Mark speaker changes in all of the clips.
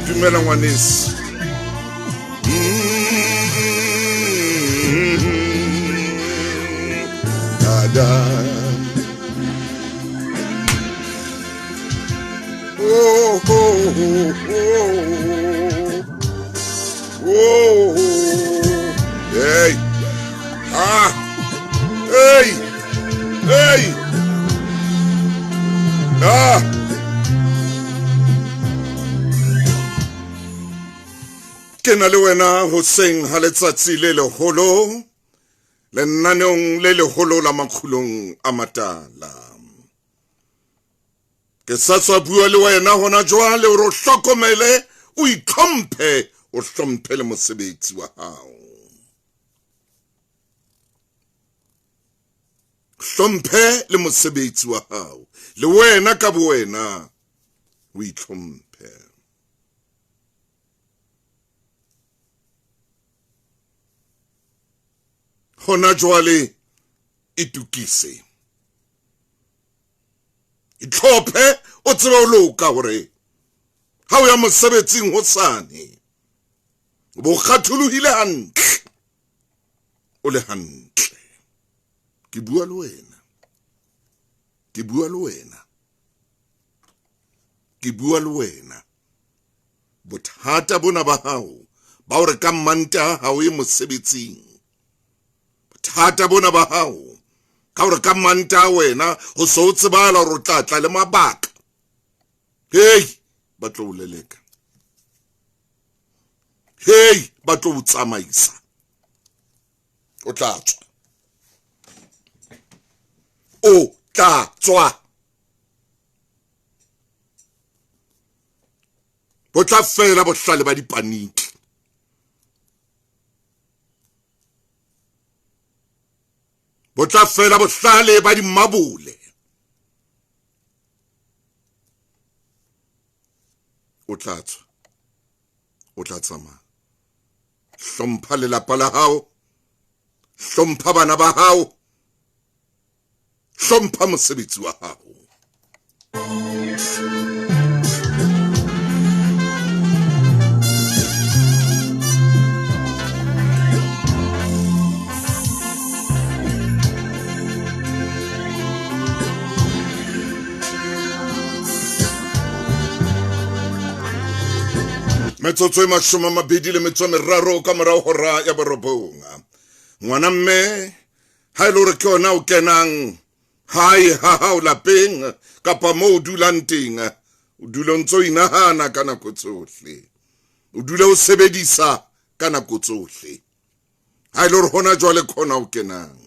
Speaker 1: Dumela ngwanesi. Oh, oh, oh, oh, hey, hey, hey, ke na le wena hoseng ha letsatsi le leholo lenaneong le leholo la makgulong a matala. Ke sa bua le wena hona jwale o hlokomele o itlhomphe o hlomphe le mosebetsi wa hao. Hlomphe le mosebetsi wa hao le wena ka bowena o itlhomphe. Hona jwale itukise. Itlhophe o tsebe o loka hore ha o ya mosebetsing hosane bo kgatholohile hantle o le hantle. Ke bua le wena, ke bua le wena, ke bua le wena. Bothata bona ba hao ba hore ka Mantaha ha o ye mosebetsing. Bothata bona ba hao ka hore ka Mantaha wena ho so tsebala hore o tla tla le mabaka. Hey, ba tlo o leleka. Hey, ba tlo o tsamaisa. O tla tswa. O tla tswa. Bo tla fela bohlale ba dipaniki. Bo tla fela bohlale ba dimabole. O tla tswa. O tla tsamaya. Hlompha lelapa la hao. Hlompha bana ba hao. Hlompha mosebetsi wa hao. Metsotso e 23 ka morao hora ya borobonga. Ngwana mme ha ile hore ke ona o kenang hae ha hao lapeng kapa mo o dulang teng, o dula ntso inahana ka nako tsohle, o dula o sebedisa ka nako tsohle. Ha ile hore hona jwale khona o kenang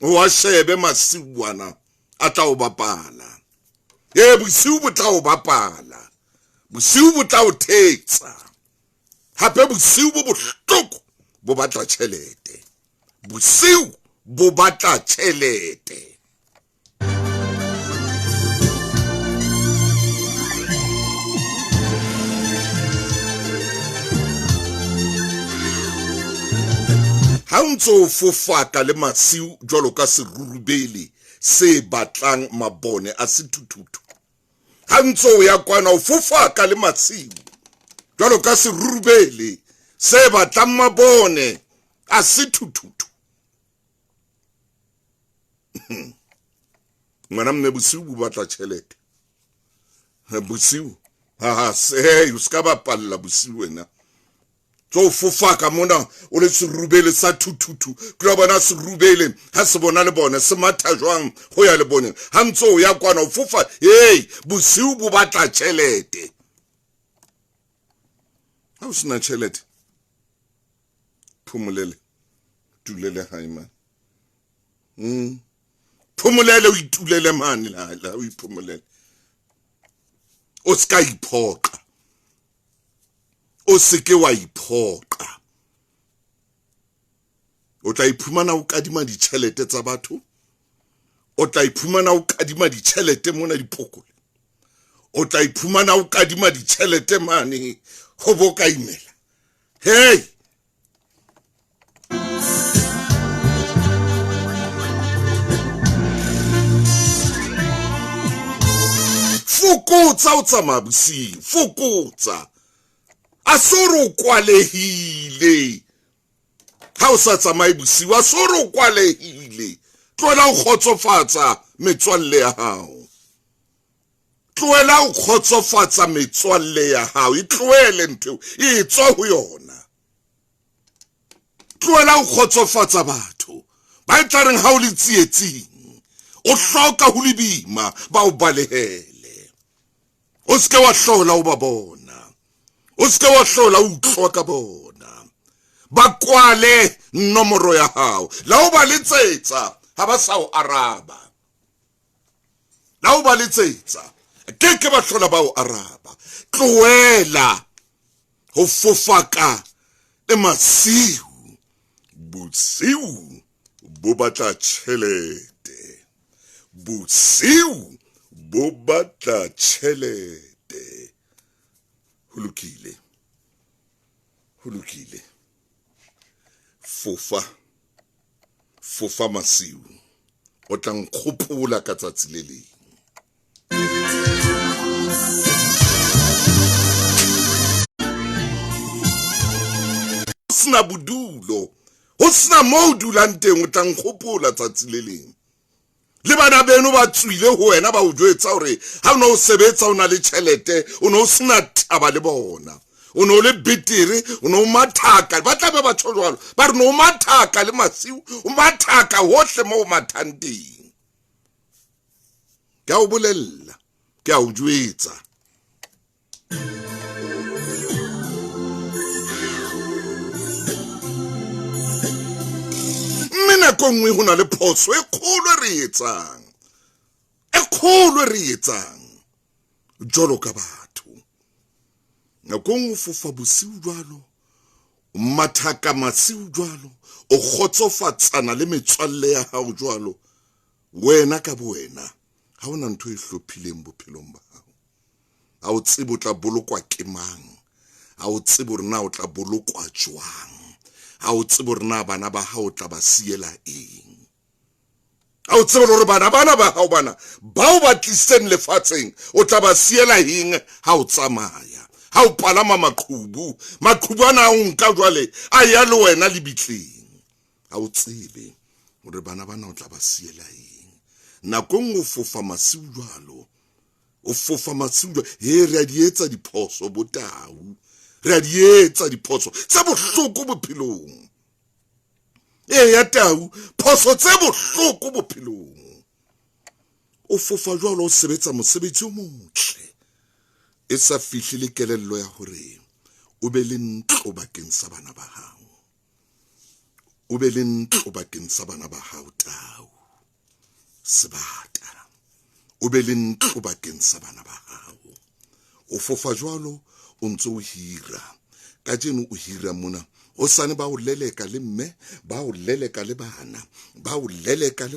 Speaker 1: o a shebe masibuana a tla o bapala. Bosiu bo tla o bapala, bosiu bo tla o thetsa, hape bosiu bo bohloko bo batla tjhelete. Bosiu bo batla tjhelete. Ha ntso fofaka le masiu jwalo ka serurubele se batlang mabone a sethuthuthu. Ha ntso ya kwana o fofaka le masiu jwalo ka serurubele se batlang mabone a sethuthuthu. Ngwana mme bosiu bo batla tjhelete. Bosiu se o ska bapalla bosiu wena. So fofaka mona o le serurubele sa thuthuthu. Ke bona serurubele ha se bona le bona se matha jwang ho ya le bona. Ha ntso ya kwana o fofa, bosiu bo batla tjhelete. Ha o sena tjhelete, phumulele, tulele hae man. Phumulele o itulele mane la o iphumulele. O ska iphoqa. O seke wa iphoqa. O tla iphumana o kadima ditjhelete tsa batho. O tla iphumana o kadima ditjhelete mona dipokole. O tla iphumana o kadima ditjhelete mane ho boka imela. Hey! fokotsa o tsamaya bosiu, fokotsa. A soro kwalehile. Ha o sa tsamaye bosiu, a soro kwalehile. Tlohela o kgotsofatsa metswalle ya hao. Tlohela o kgotsofatsa metswalle ya hao. E tlohele ntho, e tswa ho yona. Tlohela o kgotsofatsa batho. Ba e tla reng ha o le tsietsing. O hloka ho le boima, ba o balehele. O ske wa hlola o ba bona. O ske wa hlola o utlwa ka bona. Ba kwale nomoro ya hao. La o ba letsetsa, ha ba sa o araba. La o ba letsetsa, ke ba hlola ba o araba. Tlohela ho fofaka le masiu. Bosiu bo batla tjhelete. Bosiu bo batla tjhelete. Ho lokile. Fofa masiu. O tla nkgopola ka tsatsi le leng. Sna bodulo. Ho sna mo dulang teng o tla nkgopola tsatsi le leng. Le bana beno ba tswile ho wena ba o jwetsa hore ha o no sebetsa o na le tjhelete, o no sna taba le bona. O no le bitiri, o no mathaka, ba tla be ba tjho jwalo. Ba re no mathaka le masiu, o mathaka hohle mo mathang teng. Ke a o bolella, ke a o jwetsa. Mina kongwe ho na le phoso e kgolo re etsang. E kgolo re etsang. Jolo ka batho. Nakong o fofa bosiu jwalo, o mathaka masiu jwalo, o kgotsofatsana le metswalle ya hao jwalo, wena ka boena ha ona ntho e hlophileng bophelong ba hao. Ha o tsebe o tla bolokwa ke mang, ha o tsebe hore na o tla bolokwa jwang, ha o tsebe hore na bana ba hao tla ba siela eng, ha o tsebe hore bana ba hao bana ba o ba tliseng lefatsheng o tla ba siela eng ha o tsamaya. Ha o palama maqhubu ana o nka jwale a ya le wena le bitleng. Ha o tsebe hore bana bana o tla ba siela eng. Nakong o fofa masiu jwalo, o fofa masiu jwalo, re a di etsa diphoso botau. Re a di etsa diphoso tse bohloko bophelong. Ya tau, phoso tse bohloko bophelong. O fofa jwalo o sebetsa mosebetsi o motle. E sa fihle le kelello ya hore o be le ntlo bakeng sa bana ba hao. O be le ntlo bakeng sa bana ba hao tau. Sebata. O be le ntlo bakeng sa bana ba hao. O fofa jwalo o ntso o hira. Ka jeno o hira mona. O sane ba o leleka le mme, ba o leleka le bana, ba o leleka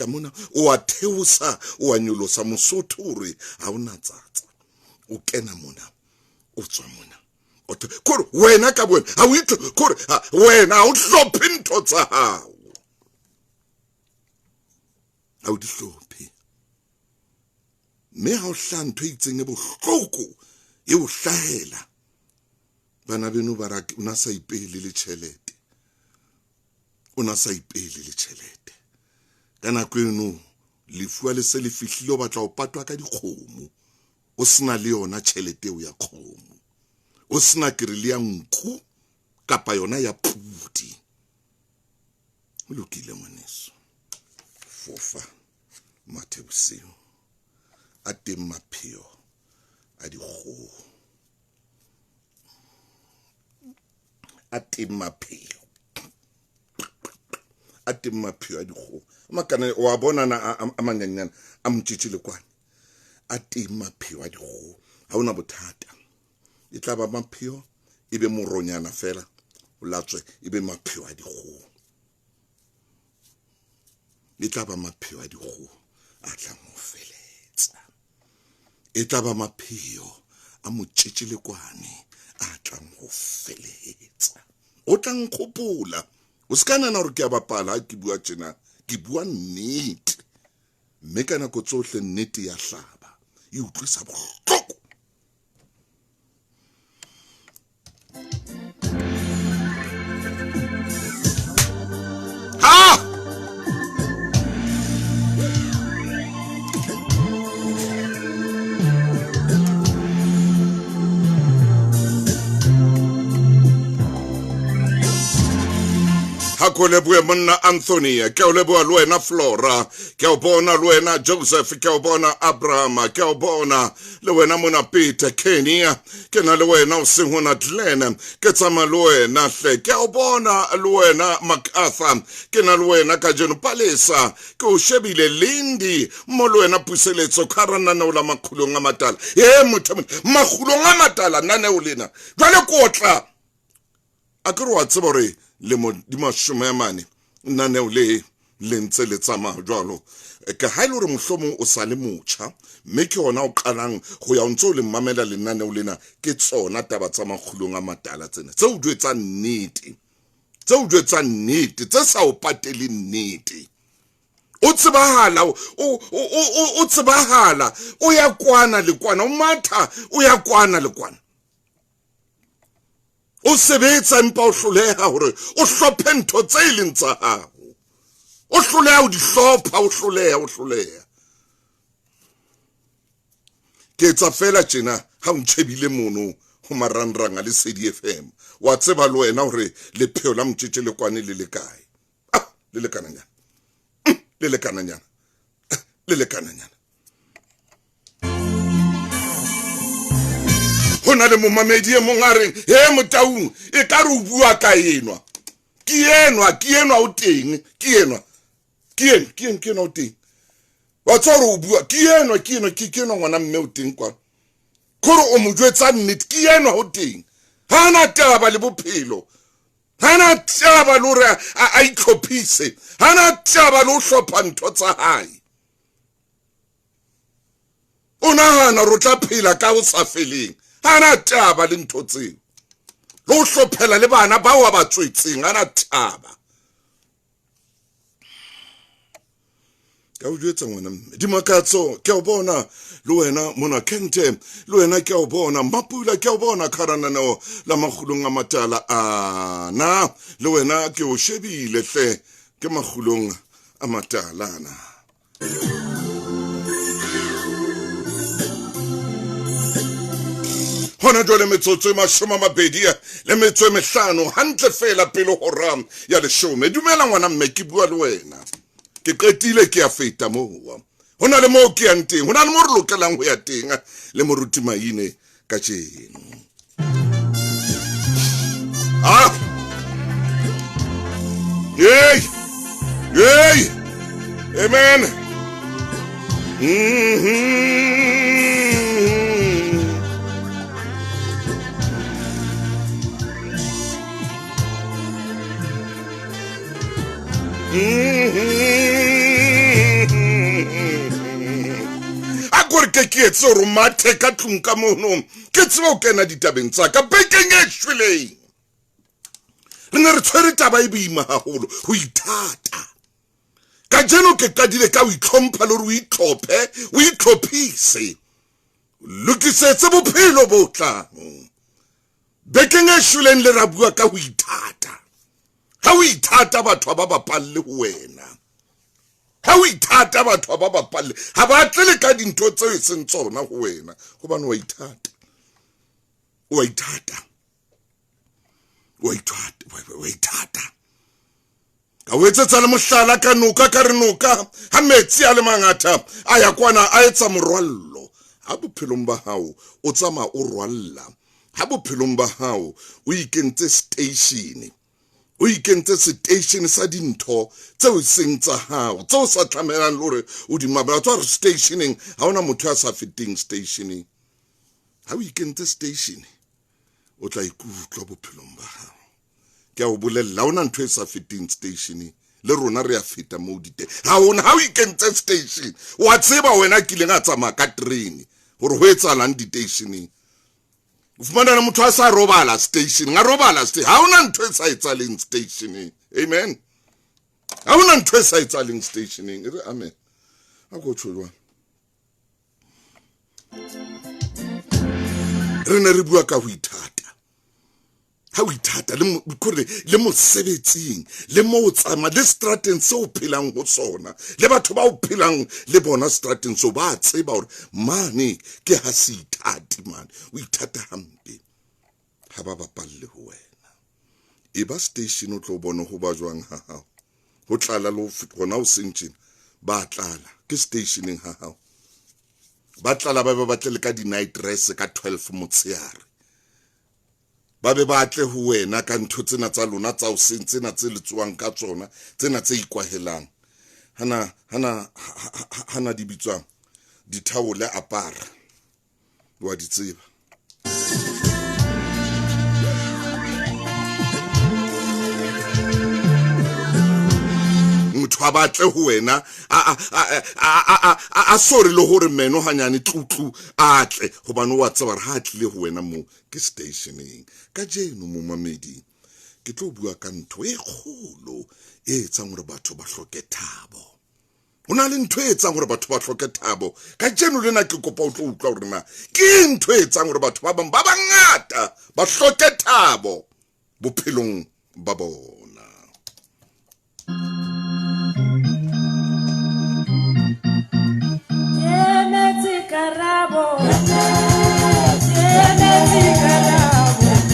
Speaker 1: mona, o a theosa, o a nyolosa Mosotho hore ha ona tsatsa. O kena mona, o tswa mona. Kore wena ka bona, ha o itlo, kore wena ha o hlophe ntho tsa hao. Ha o di hlophe. Mme ha o hla ntho e itseng e bohloko, e o hlahela. Bana beno ba ra o na sa ipehele le tjhelete. O na sa ipehele le tjhelete. Ka nako eno lefu le se le fihlile o batla o patwa ka dikgomo. O sena le yona tjhelete eo ya kgomo. O sena kirele ya nku kapa yona ya pudi. O lokile ngwaneso. Fofa mathe bosiu. A teng mapheo a dikgoho. A teng mapheo a dikgoho. Makana wa bona na a manyanyana a mtjitjile kwana. A teng mapheo a dikgoho. Ha ona bothata. E tla ba mapheo e be moronyana fela o latswe e be mapheo a dikgoho. E tla ba mapheo a dikgoho a tla mo feletsa. E tla ba mapheo a motjitjile kwane a tla mo feletsa. O tla nkgopola. O ska nana hore ke a bapala ha ke bua tjena. Ke bua nnete. Mme ka nako tsohle nnete ya hlaba. e utlwisa bohloko. Hako leboe monna Anthony, ke o leboa le wena Flora, ke o bona le wena Joseph, ke o bona Abraham, ke o bona le wena mona Peter, Kenya, ke na le wena o seng hona Glenn, ke tsama le wena hle, ke o bona le wena MacArthur, ke na le wena ka jeno Palesa, ke o shebile Lindy, mo le wena Puseletso karana na ola makhulong a matala. Motho makhulong a matala nane o lena. Jwale kotla. Akere wa tseba hore le mo di mashome mane nane o le ntse le tsama jwalo ka ha ile hore mohlomo o sa le motjha mme ke ona o qalang go ya ntse o le mamela le nane o lena ke tsona taba tsa makhulong a matala tsena tse o jwetsa nnete tse sa o patele nnete o tsebahala o ya kwana le kwana o matha o ya kwana le kwana o sebetsa mpa o hloleha hore o hlophe ntho tse ileng tsa hao o hloleha o di hlopha o hloleha ke tsa fela tjena ha o ntshebile mono ho marangrang a le Lesedi FM wa tseba le wena hore le pheo la mtjetje le kwane le le kae le le kananyana hona le momamedi e mongareng motaung e ka re o bua ka enwa ke enwa o teng ke enwa o teng wa tsore o bua ke enwa ngwana mme o teng kwa kore o mo jwetsa nnete ke enwa o teng hana taba le bophelo hana taba le hore a itlhophise hana taba le ho hlopha ntho tsa hae o nahana re tla phela ka o sa feleng hana taba le ntho tseo le ho hlophela le bana bao ba tswetseng hana taba ka o jwetsa ngwana mme di makatso ke o bona le wena mona Kente le wena ke o bona Mapula ke o bona karanano la makhulong a matala na le wena ke o shebile hle ke makhulong a matala na hona jwale metsotso e 20 le metso e 5 hantle fela pele hora ya 10 dumela ngwana mme ke bua le wena ke qetile ke a feta moo hona le moo ke yang teng hona le mo re lokelang ho ya teng le moruti maine ka tjeno hey amen akore ke etse hore mathe ka tlung ka mono ke tseba o kena ditabeng tsa ka bekeng e shweleng re ne re tshwere taba e boima haholo ho ithata ka jeno ke qadile ka o itlhompha le hore o itlhophe o itlhophise lokisetse bophelo bo tlang bekeng e shweleng le ra bua ka ho ithata ha o ithata batho ba bapalle ho wena ha o ithata batho ba bapalle ha ba tle ka dintho tse e seng tsona ho wena hobane wa ithata ka o etsetsa le mohlala ka noka ka re noka ha metsi a le mangata a ya kwana a etsa morwallo ha bophelong ba hao o tsama o rwalla ha bophelong ba hao o ikentse station sa dintho tseo seng tsa hao tseo sa tlamelang le hore o di mabala tswa stationing ha ona motho a sa fitting stationing ha o ikentse station o tla ikutlwa bophelong ba hao ke a o bolella ona ntho e sa fitting stationing le rona re a feta mo di teng ha ona ha o ikentse station wa tseba wena ke leng a tsamaya ka train hore ho etsalang di stationing ufumana na motho a sa robala station nga robala station ha ona ntho e sa etsaleng stationing amen ha ona ntho e sa etsaleng stationing re amen a go tshwelwa re ne re bua ka ho ithata ha o ithata le mosebetsing le mo o tsama le strateng se o phelang ho sona le batho ba o phelang le bona strateng so ba tseba hore mane ke ha se ithati mane o ithata hampe ha ba bapalle ho wena e ba station o tlo bona ho ba jwang ha hao ho tlala lo gona o sentjeng ba tlala ke stationing ha hao ba tlala ba batle ka di night dress ka 12 motsheare ba be batle ho wena ka ntho tsena tsa lona tsa o sentsena tse letsuwang ka tsona tsena tse ikwahelang hana di bitswang di thawole apara wa di tseba motho a batle ho wena a sorry le hore meno hanyane tlutlu atle hobane wa tseba re ha tlile ho wena mo ke stationing ka jeno mo mamedi ke tlo bua ka ntho e kgolo e etsang hore batho ba hloke thabo hona le ntho e etsang hore batho ba hloke thabo ka jeno lena ke kopa o tlo utlwa hore na ke ntho e etsang hore batho ba bangata ba hloke thabo bophelong ba bona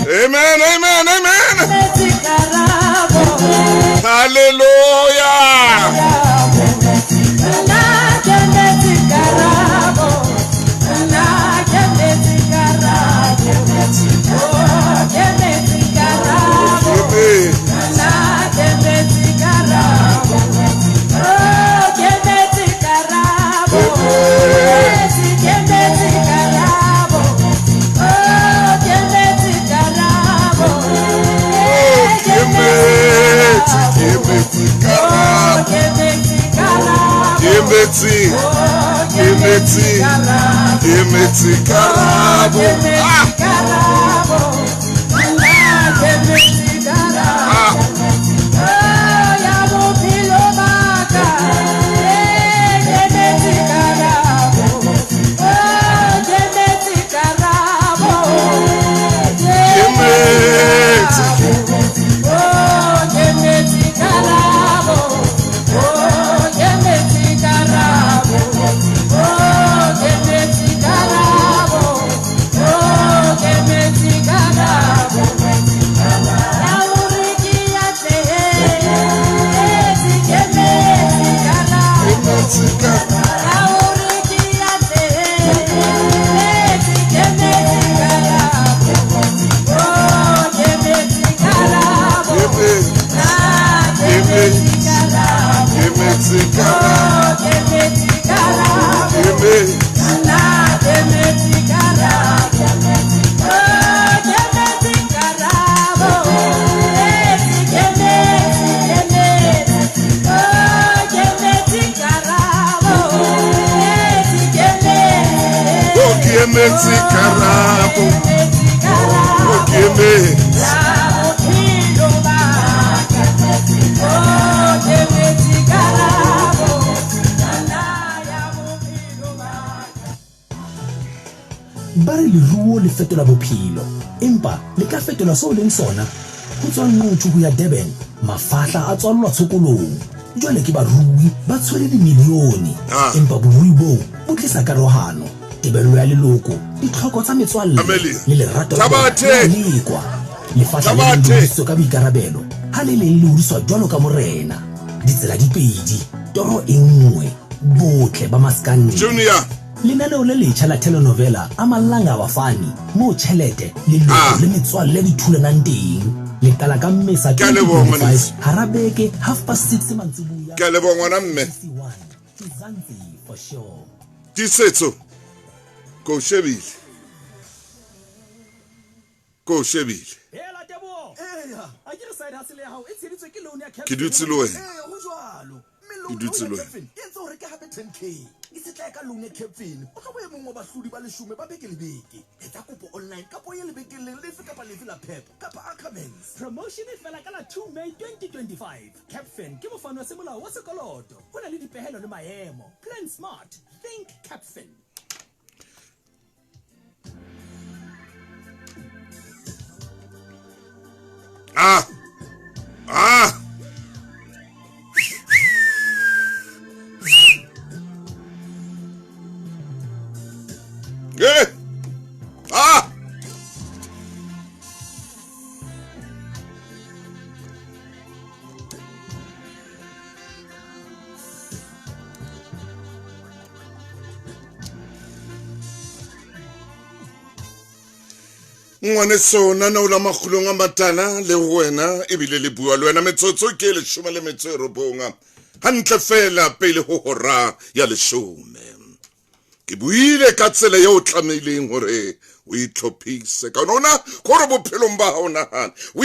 Speaker 1: Amen, amen, amen. Hallelujah.
Speaker 2: ba re leruo le fetola bophelo empa le ka fetola so leng sona go tswa nnotho go ya Durban mafahla a tswallwa tshokolong jwale ke barui ba tshwere dimilione empa borui bo bo tlisa karohano tebello ya leloko ditlhoko tsa metswalle le lerato la lekwa lefatla le ditso ka boikarabelo ha le uriswa jwalo ka morena ditsela dipedi toro e nngwe botle ba maskandi
Speaker 1: Junior
Speaker 2: lenaneo le letjha la telenovela a malanga wafani mo tjhelete le loko le metswalle di thulanang teng le kala ka mmesa ke 25 harabeke 6:30 mantsibuya
Speaker 1: ke le bongwana mme
Speaker 2: Zanzi for sure
Speaker 1: disetso go shebile
Speaker 2: hela tebo a ke re side hustle ya hao e tsheditswe ke loan ya cash
Speaker 1: ke dutse le wena
Speaker 2: ho jwalo
Speaker 1: ke dutse le wena
Speaker 2: yentse hore ke hape 10k isitla ka loan ya Capfin o tlo boye mongwe bahlodi ba leshume ba beke le beke etsa kopo online ka poye le beke le lefe kapa lefe la Pep kapa Ackermans promotion e fela ka la 2 May 2025 Capfin ke mofano wa semolao wa sekoloto ho na le dipehelo le maemo plan smart think Capfin
Speaker 1: Ah! Ah! Eh! Ah! Ngwane sona na ola magulong a matala le wena ebile le bua le wena metsotso ke le 19 hantle fela pele ho hora ya 10 ke buile ka tsela ya o tlameileng hore o itlhophise ka nona gore bophelong ba hona hana o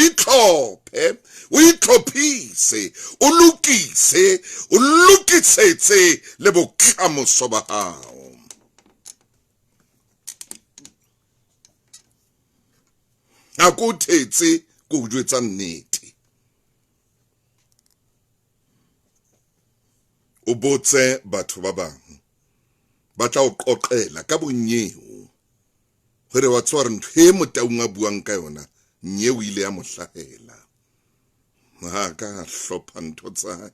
Speaker 1: itlhophise o lokisetse le bokamoso ba hao. A ko thetse ko o jwetsa nnete o botse batho ba bang ba tla o qoqela ka bonyeo gore wa tswara ntho e motaung a buang ka yona nyeo ile ya mohlahela ha ka hlopha ntho tsa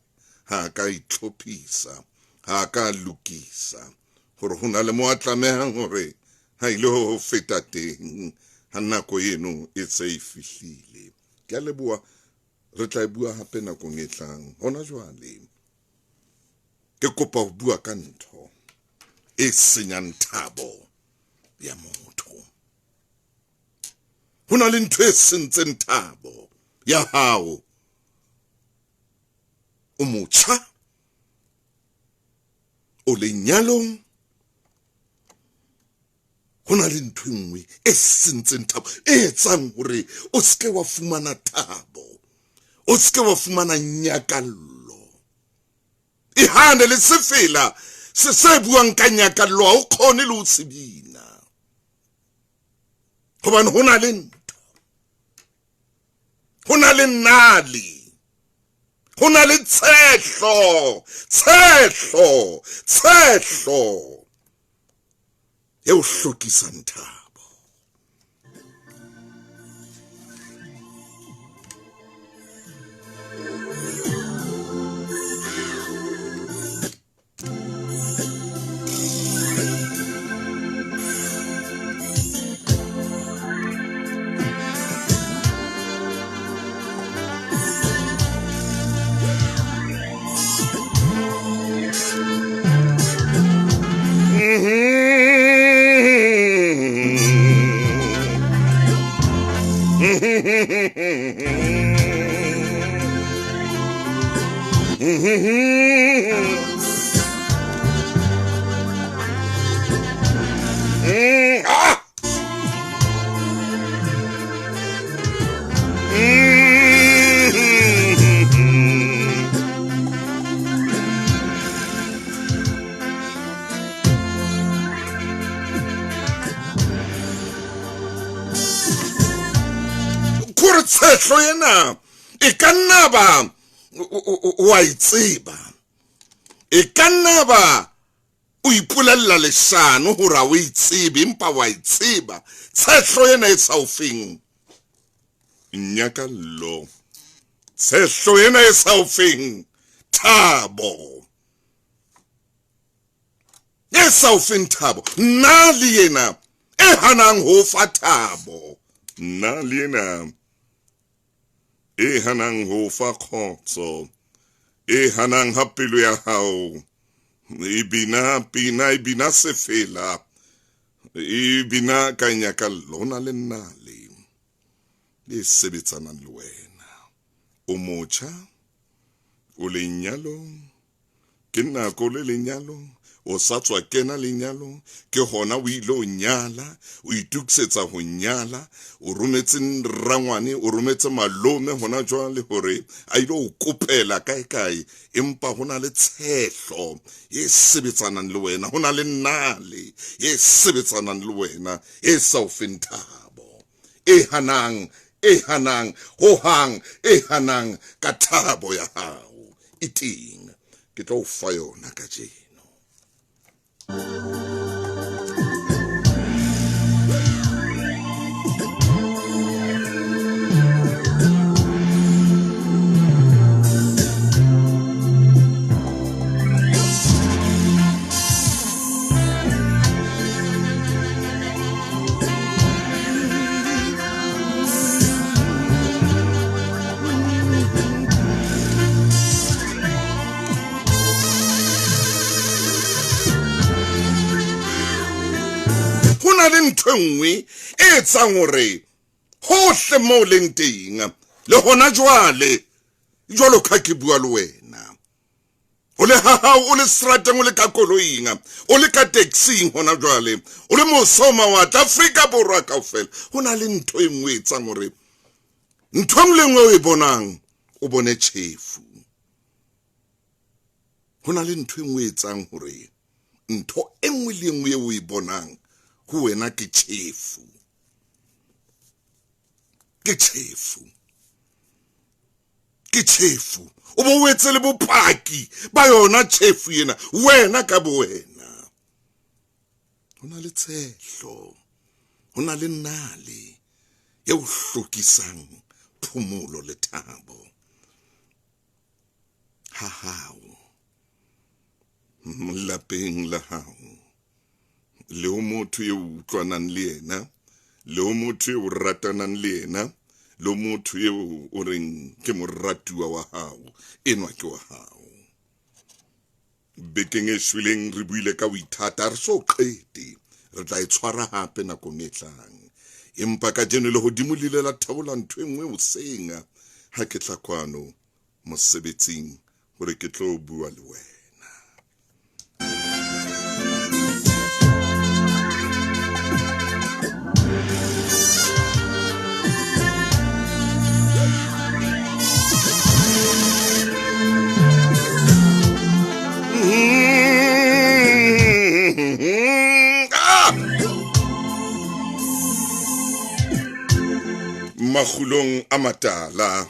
Speaker 1: ha ka itlhophisa ha ka lokisa gore hona le mo a tlamehang hore ha ile ho feta teng ha nako eno e tse e fihlile ke a leboha re tla bua hape nakong e tlang hona jwale ke kopa ho bua ka ntho e senyang thabo ya motho hona le ntho e sentseng thabo ya hao o motjha o lenyalong hona le ntho nngwe e sentseng thabo e etsang hore o ske wa fumana thabo o ske wa fumana nyakallo e hane le sefela se buang ka nyakallo o khone le o tsebina hobane hona le ntho hona le nali hona le tshehlo eo hlokisang thabo. Tshehlo yena e ka nna ba wa itseba e ka nna ba o ipolella leshano hore o itsebe empa wa itseba tshehlo yena e sa ofeng nyakallo tshehlo yena e sa ofeng thabo e sa ofeng thabo nna le yena e hanang ho fa thabo nna le yena e hanang ho fa khotso e hanang ha pelo ya hao e bina sefela e bina ka nyakallo hona le nnale e sebetsanang le wena o motjha o lenyalong ke nako le lenyalong o sa tswa kena lenyalong ke hona o ile o nyala o itukisetsa ho nyala o rometse rangwane o rometse malome hona jwale hore a ile o kopela kae empa hona le tshehlo e sebetsanang le wena hona le nnale e sebetsanang le wena e sa o feng thabo e hanang hohang e hanang ka thabo ya hao e teng ke tlo o fa yona ka jeno. na le ntho nngwe e tsang hore hohle mo leng teng le hona jwalo ka ke bua le wena o le hahao o le strateng o le ka koloing o le ka taxing hona jwale o le mosoma wa Afrika Borwa kaofela hona le ntho e nngwe e tsang hore ntho e nngwe o e bonang o bone tjhefu hona le ntho e nngwe e tsang hore ntho e nngwe le nngwe o e bonang ho wena ke tjhefu o bo wetse le bopaki ba yona tjhefu yena wena ka bo wena hona le tshehlo hona le nale e o hlokisang phumulo le thabo hao lapeng la hao le o motho e utlwanang le yena le o motho e o ratanang le yena le o motho e o reng ke moratuwa wa hao enwa ke wa hao bekeng e shweleng re buile ka boithata re so qete re tla e tshwara hape nakong e tlang empa ka jeno le hodimo le la thabola ntho e nngwe o senga ha ke tla kwano mosebetsing hore ke tlo bua le wena Makhulong a matala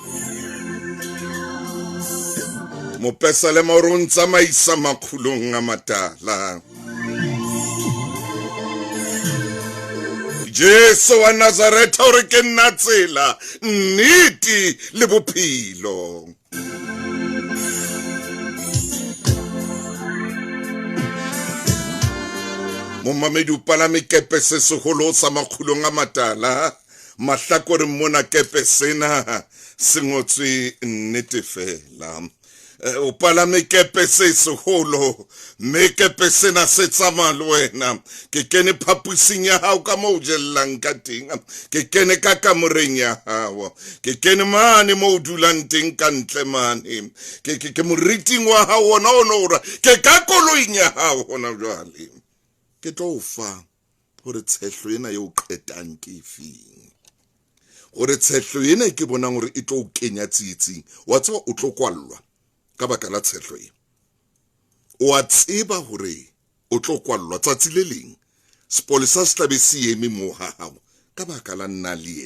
Speaker 1: mopesa le morontsha maisa makhulong a matala Jesu wa Nazareth o re ke nna tsela nnete le bophelo Momamedi o palame kepe se seholo sa makhulong a matala mahlakore mona kepe sena sengotswe nnete fela o palame kepe se seholo me kepe sena se tsamaya le wena ke kene phapusing ya hao ka mo jellang ka teng ke kene ka kamoreng ya hao ke kene mane mo dulang teng ka ntle mane ke moriting wa hao ona onora ke ka koloing ya hao hona jwale ke tlo fa hore tshehlo ena yo qetang ke efeng gore tshehlo ena ke bonang hore e tlo kenya tsitsing wa tseba o tlo kwallwa ka baka la tshehlo e o a tseba hore o tlo kwallwa tsatsi le leng sepolesa se tlabe se eme mo hao ka baka la nna le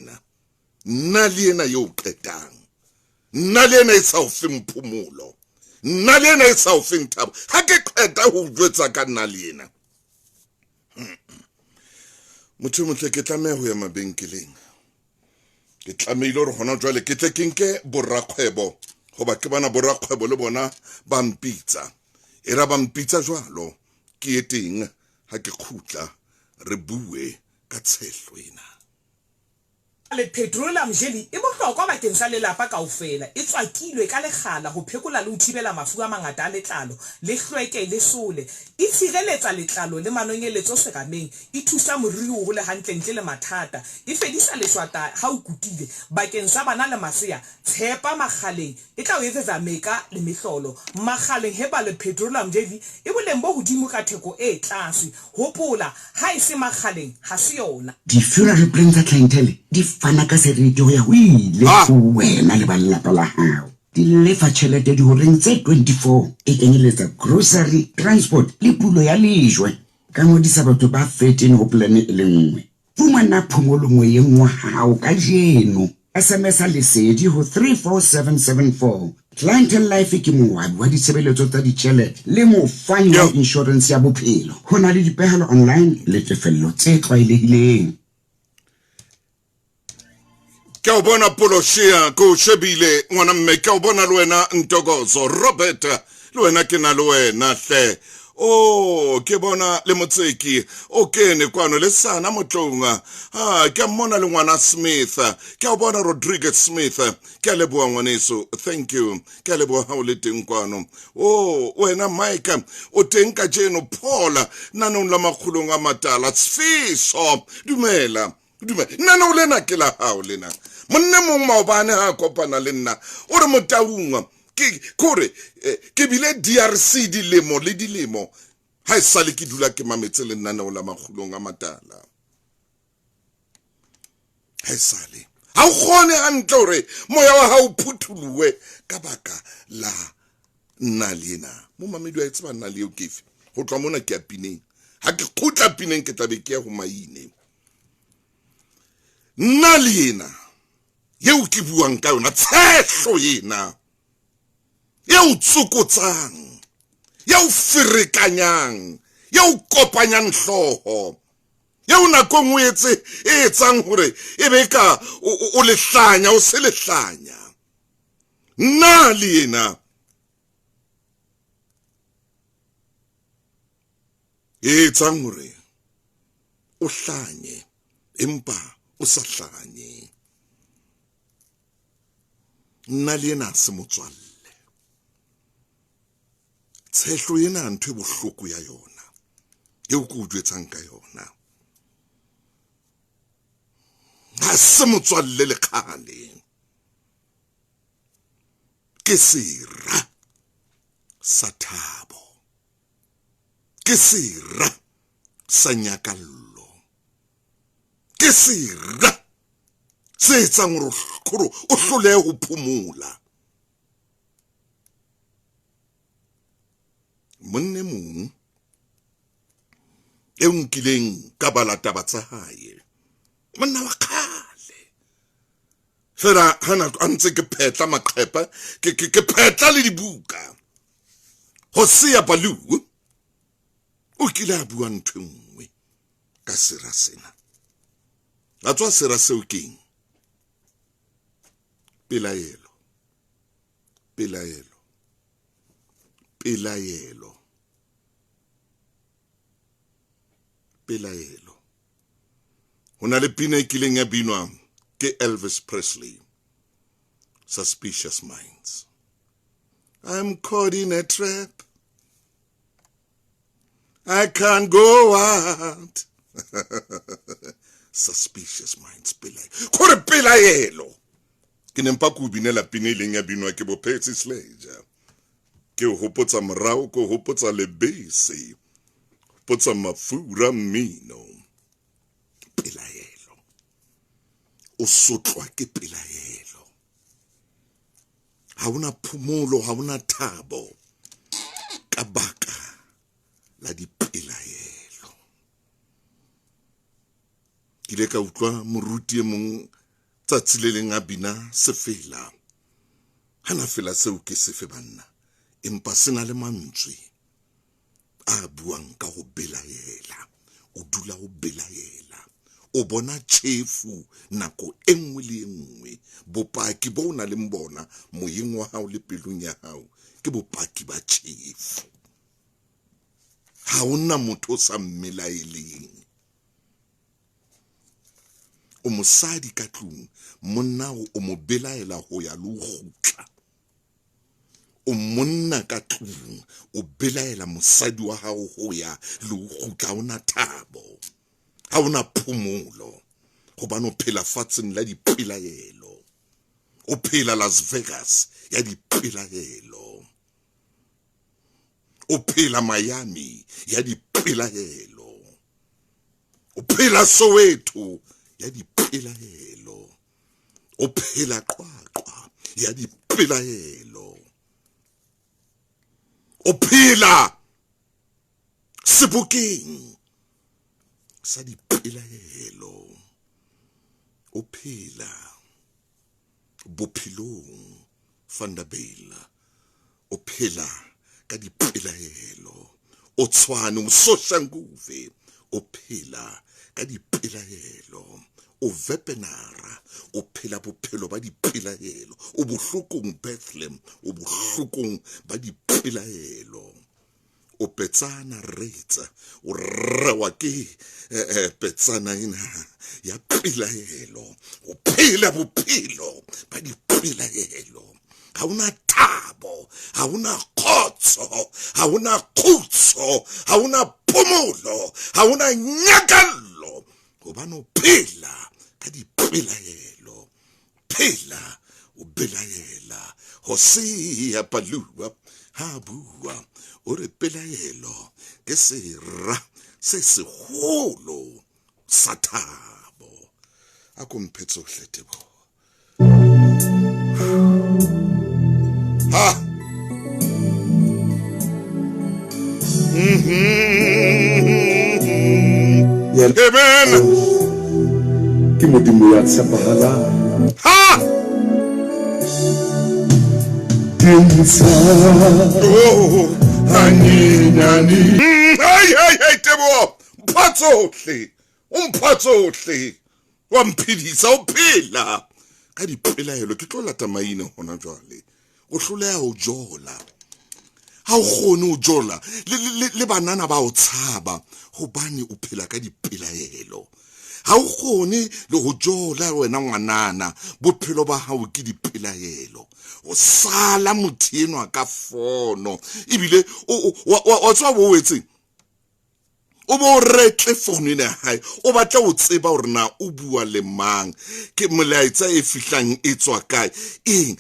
Speaker 1: ena yo qetang nna le ena e sa o fe mphumulo nna le ena e sa o fe thabo ha ke qeta ho jwetsa ka nna le ena motho motle ke tlameha ho ya mabenkeleng ke tlameile hore hona jwale ke tle ke nke borakgwebo hoba ke bana borakgwebo le bona ba mpitsa era ba mpitsa jwalo ke eteng ha ke khutla re bue ka tshehlo ena
Speaker 3: le petroleum jelly e bohlokwa bakeng sa lelapa kaofela e tswakilwe ka lekgala ho phekola le ho thibela mafu a mangata a letlalo le hlweke le sole e tshireletsa letlalo le manonyeletso sekameng e thusa moriri ho le hantle ntle le mathata e fedisa leshwata ha o kutile bakeng sa bana le masea tshepa makgaleng e tla o etsetsa meka le mehlolo makgaleng heba le petroleum jelly e boleng bo hodimo ka theko e tlase hopola ha e se makgaleng ha se yona
Speaker 4: di-funeral plans tsa clientele di fana ka seriti ho ya ho ile ho wena le ba lelapa la hao di lefa tjhelete dihoreng tse 24 e kenyeletsa grocery transport le pulo ya lejwe ka ngodisa batho ba 13 ho plane e le nngwe fumana phomolo nngwe ye nngwe hao ka jeno SMS lesedi ho 34774 Clientele Life ke moabi wa ditshebeletso tsa ditjhelete le mofani wa insurance ya bophelo ho na le dipehelo online le tefello tse tlwaelehileng
Speaker 1: ke o bona poloshia ko shebile ngwana mme ke o bona le wena Ntokozo Robert le wena ke na le wena hle Oh, ke bona le motseki o kene kwano le sana motlonga ke mmona le ngwana Smith ke a bona Rodriguez Smith ke a leboa ngwaneso thank you ke a leboa ha o le teng kwano oh wena Mike o teng ka jeno Paula nanong la makgulong a matala Sfiso dumela nna o lena ke la hao lena monna mong maobane ha kopana le nna o re motaunga kore ke bile DRC dilemo le dilemo ha e sale ke dula ke mametse le nna la makgulong a matala ha e sale ha o gone hantle hore moya wa hao phuthuluwe ka baka la nna lena mo mamedi wa etseba nna le yo kefe go tloa mona ke a pineng ha ke khutla pineng ke tlabe ke ya go maine nna lena yeo ke buang ka yona tshehlo yena yeo tsukotsang yeo ferekanyang yeo kopanyang hloho yeo nako nngwe e etsang hore e be ka o lehlanya o se lehlanya nna le yena e etsang hore o hlanye empa o sa hlanye nna le yena se motswalle tshehlo yena ntho e bohloko ya yona eo ke o jwetsang ka yona ha se motswalle le kgale ke sera sa thabo ke sera sa nyakallo ke sera se etsang hore o hlolehe ho phomola monne mong e nkileng ka bala taba tsa hae monna wa kgale fela hana a ntse ke phetla maqhepa ke phetla le dibuka Hosea Balu o kile a bua ntho nngwe ka sera sena a tswa sera seo keng pelaelo hona le pina e kileng ya binwa ke Elvis Presley Suspicious Minds I'm caught in a trap I can't go out Suspicious Minds pelaelo ke nempa ku binela pina ileng ya binwa ke bo Patsy Sledge ke o hopotsa morao ko hopotsa lebese hopotsa mafura mmino pelaelo o sotlwa ke pelaelo ha una phumulo ha una thabo ka baka la dipelaelo ke le ka utlwa moruti e mong tsatsi le leng a bina sefela hana fela seo ke sefe banna empa sena le mantswe a buang ka go belaela o dula o belaela o bona tšhefu nako engwe le engwe bopaki bo na le mbona moyeng wa hao le pelong ya hao ke bopaki ba tšhefu ha ona motho sa mmelaeleng o mosadi ka tlung monna o mo belaela ho ya le go gutla o monna ka tlung o belaela mosadi wa hao ho ya le go gutla ona thabo ha ona phumulo gobane o phela fatseng la dipelaelo o phela Las Vegas ya dipelaelo o phela Miami ya dipelaelo o phela Soweto ya dipelaelo o phela Qwaqwa ya dipelaelo o phela Sebokeng sa dipelaelo o phela bophelong Vanderbijl o phela ka dipelaelo o tshwane Mososhanguve o phela ka dipelaelo o Vepenara o phela bophelo ba dipelaelo o bohlokong Bethlehem o bohlokong ba dipelaelo o petsana reitsa o rewa ke petsana ina ya pilaelo o phela bophelo ba dipilaelo ga una thabo ga una khotso ga una khutso ga una phomolo ga una nyakallo gobane o phela ka dipilaelo phela o belaela go sia palua ha bua o re pelaelo ke sera se segolo sa thabo a komphetso hletebo ha amen
Speaker 5: ke modimo ya tshepahalang
Speaker 1: ha oh
Speaker 5: hanyenyane
Speaker 1: hey tebo mphatsohle wa mphidisa o phela ka dipelaelo ke tlo lata maina hona jwale o hloleha o jola ha o gone o jola le banana ba o tshaba hobane o phela ka dipelaelo ha o gone le go jola wena ngwanana bophelo ba hao ke dipelaelo o sala motho ka fono ebile o tswa bo wetse o bo retle fono ena hae o batla o tseba hore na o bua le mang ke molaetsa e fihlang e tswa kae eng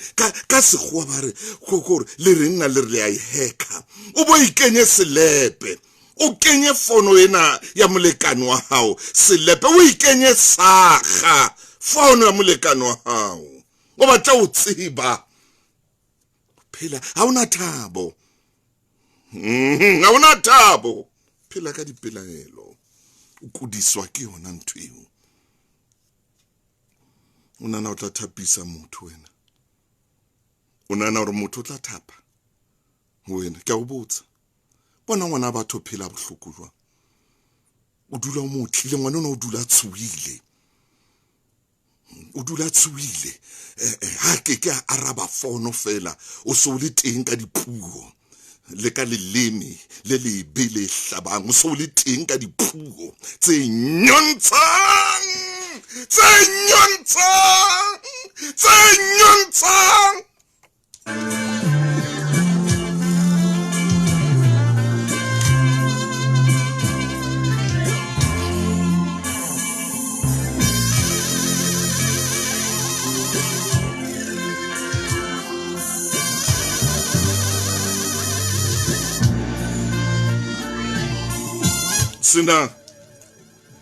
Speaker 1: ka segwa ba re gore le re nna le re a heka o bo ikenye selepe o kenye fono ena ya molekane wa hao selepe o ikenye saga fono ya molekane wa hao o batla o tseba phela ha una thabo ha una thabo phela ka dipelaelo o kudiswa ke yona ntho eo o nana o tla thapisa motho wena o nana hore motho o tla thapa wena ke a o botsa bona ngwana batho phela bohloko jwa o dula o motlile ngwana o dula tshuile ha ke araba fono fela o so le teng ka dipuo le ka leleme le lebe le hlabang o so le teng ka dipuo tse nyontshang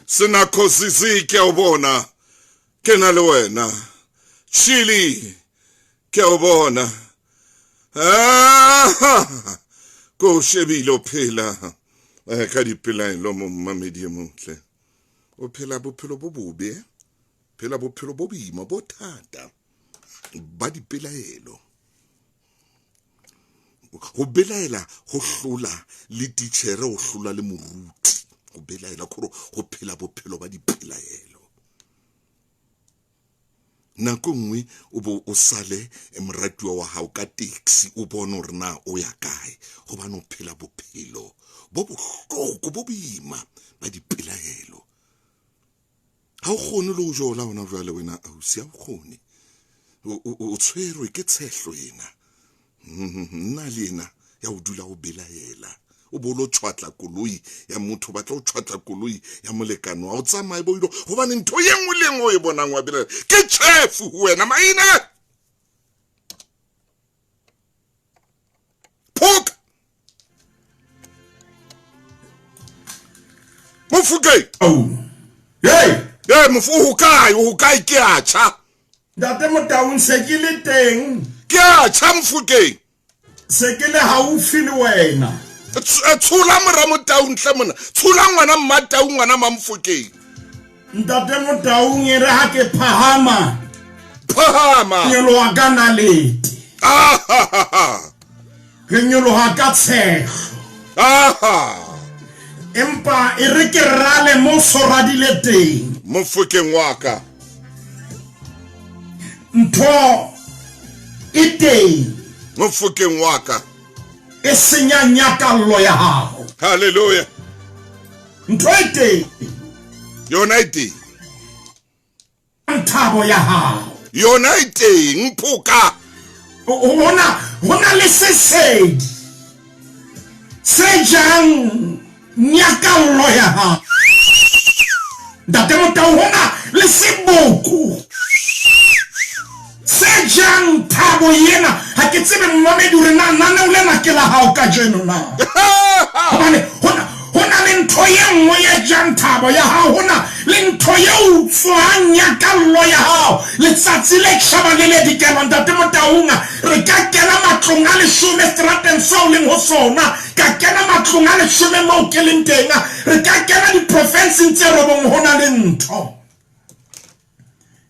Speaker 1: sina khosisi ke o bona ke na le wena chili ke o bona ko shebile phela ka dipelaelo mo mamedi motle o phela bophelo bo bobe phela bophelo bo boima bo thata ba dipelaelo go belaela go hlola le teacher o hlola le moruti go belaela go phela bophelo ba dipelaelo nako nngwe o bo o sale emratiwa wa hao ka taxi o bona hore na o ya kae gobane o phela bophelo bo bohloko bo boima ba dipelaelo ha o gone le o jola ona jwale wena ausi ha o gone o tshwerwe ke tshehlo ena nna le ena ya o dula o belaela o bolo tshwatla koloi ya motho batla o tshwatla koloi ya molekano wa o tsamaye bo ilo gobane ntho ye nngwe le nngwe e bonang wa belaela ke chefu wena maina phoka Mofukeng mofu o kae ke a tjha
Speaker 5: Ntate Motaung se ke le teng
Speaker 1: ke a tjha Mofukeng
Speaker 5: se ke le haufi le wena
Speaker 1: tshola mora Motaung hle mona tshola ngwana Mmataung ngwana Mamfokeng
Speaker 5: Ntate Motaung e re ha ke phahama nyolo wa ka nalete ke nyolo ha ka tshego empa e re ke rale mo soradile teng
Speaker 1: Mofokeng wa ka
Speaker 5: ntho e teng
Speaker 1: Mofokeng wa ka
Speaker 5: e senya nyakallo ya hao.
Speaker 1: Hallelujah.
Speaker 5: Ntwete
Speaker 1: Yona ite.
Speaker 5: ntabo ya hao.
Speaker 1: Yona ite mphuka.
Speaker 5: Hona le se jang nyakallo ya hao. Ntate Motau hona le seboku se jang thabo yena ha ke tsebe mmamedi re na o le nakela hao ka jeno na. Hobane hona le ntho ye nngwe ya jang thabo ya hao, hona le ntho ye utswang nyakallo ya hao. Letsatsi le tjhaba le le dikela Ntate Motaunga re ka kena matlong a 10 strateng seo leng ho sona, ka kena matlong a 10 moo ke leng teng, re ka kena di-provinceng tse 9 hona le ntho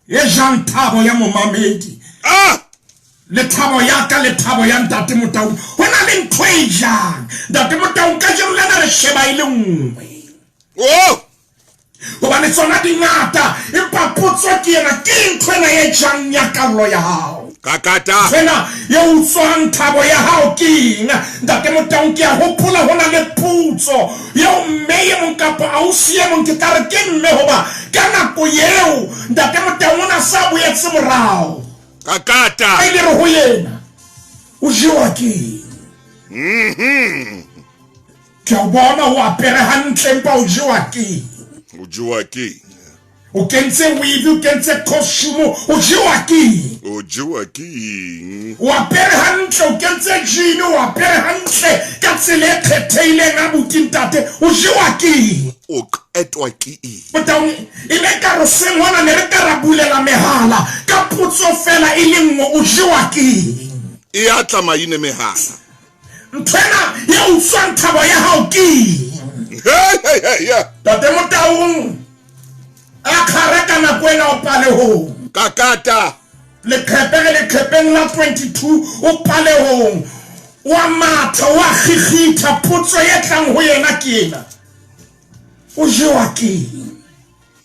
Speaker 5: ye jang thabo ya momamedi. Le thabo ya ka le thabo ya Ntate Motau hona le ntho e jang Ntate Motau ka jeno lena re sheba ile nngwe. Hobane tsona di ngata empa potso ke yena ke ntho ena ye jang nyakallo ya hao.
Speaker 1: Kakata.
Speaker 5: Fena ye utswang thabo ya hao ke eng Ntate Motau ke a hopola hona le putso ye mme ye mong kapa ausi ye mong ke ka re ke mme hoba ka nako yeo Ntate Motau ona sa boetse morao.
Speaker 1: Kakata.
Speaker 5: Ile re ho yena o jewa ke ke a bona o apere hantle empa o jewa ke o kentse weave, o kentse costume, o jewa ke o apere hantle, o kentse jean, o apere hantle ka tsela e kgetheileng abuti ntate o jewa ke
Speaker 1: o qetwa ke
Speaker 5: Motau ile ka re sengwana ne re ka ra bulela mehala ka putso fela e le nngwe o jewa ke
Speaker 1: e a tla maine mehala
Speaker 5: nthwena ye utswang thabo ya hao ke Ntate Motau a khareka na kwena o pale ho
Speaker 1: Kakata
Speaker 5: le khepeng la 22 o pale ho wa matha wa khigitha putso ye tlang ho yena ke ena o jewa ke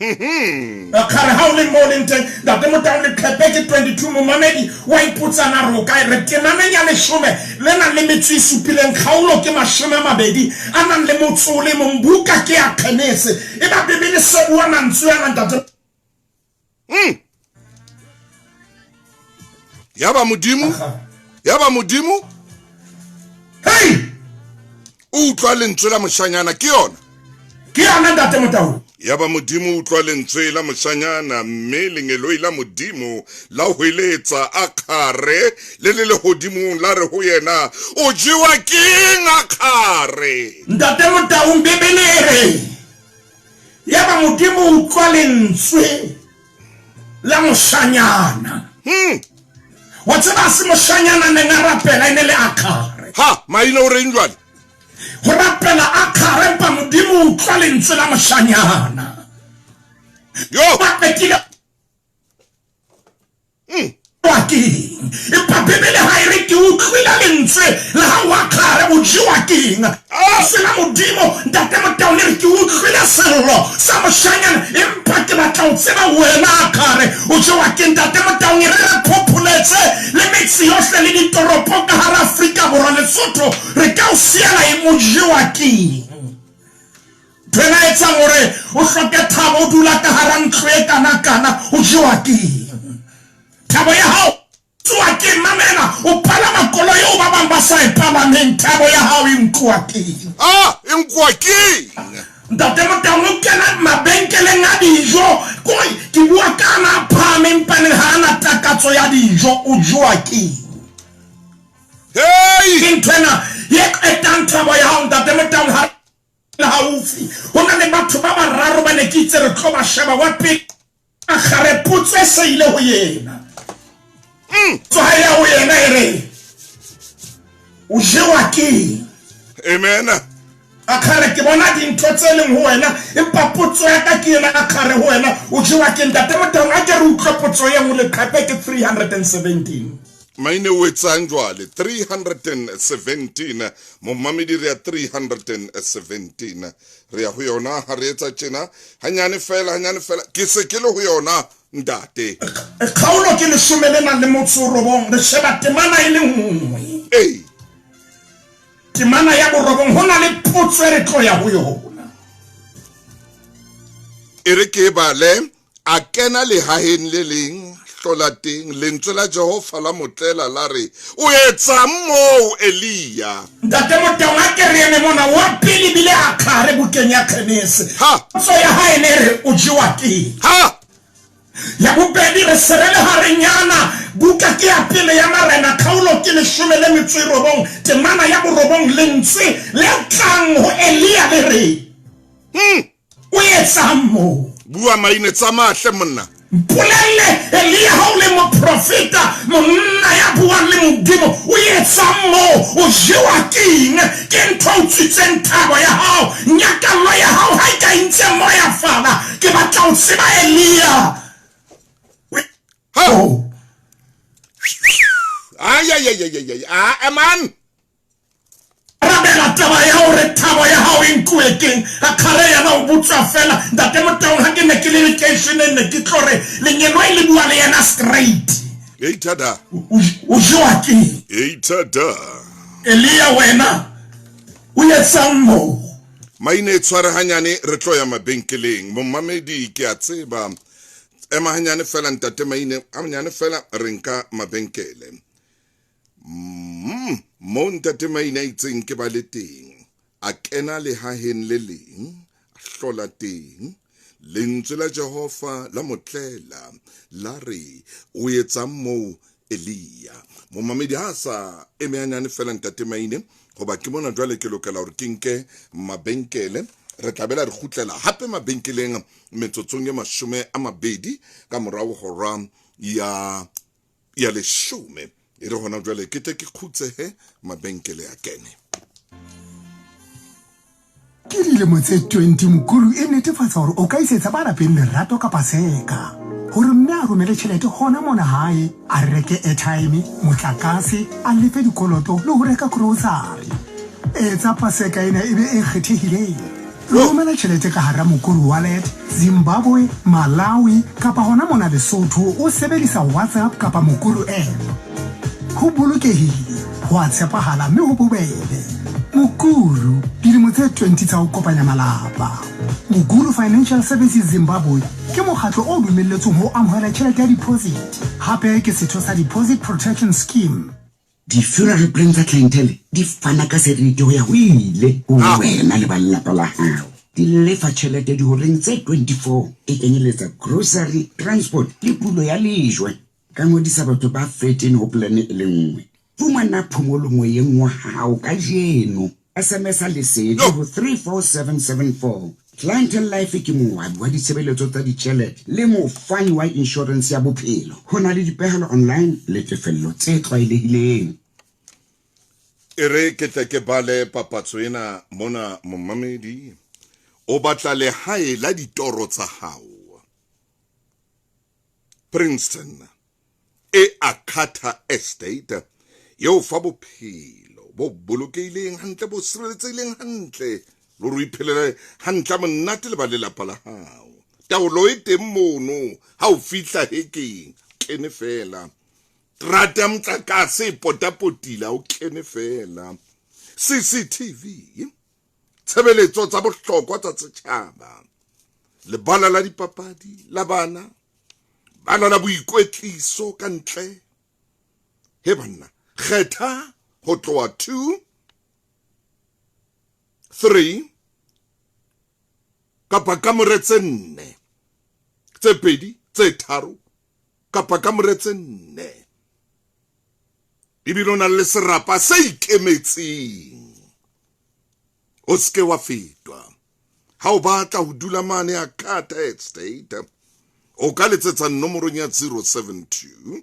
Speaker 5: akare ha o le molente Ntate Motau le khepeke 22 momamedi wa iputsa na roka re ke namenya le 10 le na le metsi supileng khaolo ke 20 anan le motsole mombuka ke a khenese e ba bibele se bua mantswe ya Ntate
Speaker 1: yaba modimo
Speaker 5: hey
Speaker 1: utlwa lentswe la moshanyana ke yona
Speaker 5: Ntate Motau
Speaker 1: yaba modimo utlwa lentswe la moshanyana mme lengelo la modimo la hweletsa akhare le hodimo la re ho yena o jiwa ke akhare
Speaker 5: Ntate Motau bebelere yaba modimo utlwa lentswe la moshanyana wa tseba se moshanyana ne ngarapela ene le akhare
Speaker 1: ha maina o reng jwale
Speaker 5: ho rapela akhare pa modimo utlwa lentswe la moshanyana
Speaker 1: yo
Speaker 5: bakile waki empa bebele ha ire ke utlwila lentswe la ha wa khare o jiwa ke eng se la modimo Ntate Motau le ke utlwila sello sa moshanyana empa ke batla o tseba wena akhare o jiwa ke Ntate Motau re populetse le metsi yohle le ditoropo ka hara Afrika Borwa Lesotho re ka o siela e mo jiwa ke Tena etsa hore o hloke thabo o dula ka hara ntlo e kana o jiwa ke thabo ya hao tswa ke mamela o pala makolo yo ba bang ba sa e palameng thabo ya hao e nkwa ke
Speaker 1: nkwa ke
Speaker 5: Ntate Motau o kena mabenkeleng a dijo ke bua kana phameng paneng ha ana takatso ya dijo o jiwa ke
Speaker 1: hey
Speaker 5: ntwena ye etang thabo ya hao Ntate Motau ha haufi hona le batho ba bararo ba ne ke itse re tlo ba sheba wa pele a khare putso e se ile ho yena tsaya ho yena ere o jewa ke
Speaker 1: amen
Speaker 5: a khare ke bona dintho tse leng ho wena empa putso ya ka ke yena a khare ho wena o jewa ke Ntate Motau a ke re utlwa putso ye mo le khape ke 317
Speaker 1: maine o etsang jwale 317 momamedi re ya 317 re ya ho yona ha re etsa tjena hanyane fela ke se ke le ho yona ntate
Speaker 5: khaolo ke 10 le motso robong re sheba temana ile nngwe temana ya borobong hona le potso re tlo ya ho yona
Speaker 1: e re ke bale a kena lehaheng le leng hlolateng lentswe la Jehova la motlela la re o etsa moo Elia
Speaker 5: ntate Motaung ke re ene mona wa pele bile a khare bukeng ya Khenese
Speaker 1: Ha.
Speaker 5: so ya ha ene re o jiwa ke
Speaker 1: ha
Speaker 5: ya bobedi re serele harenyana buka ke ya pele ya marena khaolo ke 19 temana ya borobong lentswe le tlang ho Elia le re o etsa moo
Speaker 1: bua maine tsa mahle monna
Speaker 5: Pulele Elia ha o le moprofeta monna ya buang le modimo o etsa moo o jewa keng ke ntho o tsitseng thabo ya hao nyakallo ya hao ha e ka ntse moya fala ke batla o tseba Elia
Speaker 1: ha
Speaker 5: oh
Speaker 1: man
Speaker 5: rabela taba ya hore thabo ya hao e nkuekeng a khare ya na o butsa fela ntate Motaung ha ke ne ke le vacation ne ke tlore lenyelo e le bua le yana straight
Speaker 1: eitada
Speaker 5: o jewa keng Elia wena o etsa moo
Speaker 1: maine tshware hanyane re tlo ya mabenkeleng mommamedi ke a tseba ema hanyane fela ntate maine hanyane fela re nka mabenkele mo ntate maine a itseng ke ba le teng a kena lehaheng le leng a hlola teng lentswe la Jehova la motlela la re o etsa moo Elia mommamedi ha sa eme hanyane fela ntate maine goba ke mona jwale ke lokela hore ke nke mabenkele re tlabela re gutlela hape mabenkeleng metsotsong ye 20 ka morago hora ya 10 e re hona jwale ke te ke khutsehe mabenkele ya kene
Speaker 6: ke dilemo tse 20 mokuru e netefatsa hore o ka isetsa ba lapeng lerato ka paseka hore mme a romele tšhelete gona mona hae a reke airtime motlakase a lefe dikoloto le ho reka grocery etsa paseka ena e be e kgethehileng romela tšhelete ka hara mokuru wallet Zimbabwe Malawi kapa hona mona Lesotho o sebedisa WhatsApp kapa mokuru app ho bolokehile ho a tshepahala mme ho bobebe mokuru dilemo tse 20 tsa ho kopanya malapa Mukuru Financial Services Zimbabwe ke mokgatlo o dumelletsweng ho amohela tjhelete ya deposit hape ke setho sa deposit protection scheme
Speaker 4: di-funeral plan tsa clientele di fana ka seriti ho ya ho ile ho wena le ba lelapa la hao di lefa tjhelete dihoreng tse 24 e kenyeletsa grocery transport le pulo ya lejwe ka ngodisa batho ba 13 ho plane e le nngwe fumana phomolo moyeng wa hao ka jeno SMS a lesedi ho 34774 Clientele Life ke moabi wa ditshebeletso tsa ditjhelete le mofani wa insurance ya bophelo ho na le dipehelo online le tefello tse tlwaelehileng
Speaker 1: e re ke tle ke bale papatso ena mona mommamedi o batla lehae la ditoro tsa hao Princeton e Akata Estate yo fa bophelo bo bolokehileng hantle bo sireletsehileng hantle lo re iphelele hantle monate le ba lelapa la hao taolo e teng mono ha o fihla hekeng kene fela trata motlakase potapotila o kene fela CCTV tshebeletso tsa bohlokwa tsa setjhaba lebala la dipapadi la bana bana la boikwetliso ka ntle he banna kgetha ho tloha 2 3 kapa kamore tse 4 tse 2 tse 3 kapa kamore tse 4 ibirona le serapa se ikemetseng o ske wa fetwa ha o batla ho dula mane Akata Estate o ka letsetsa nomorong ya 072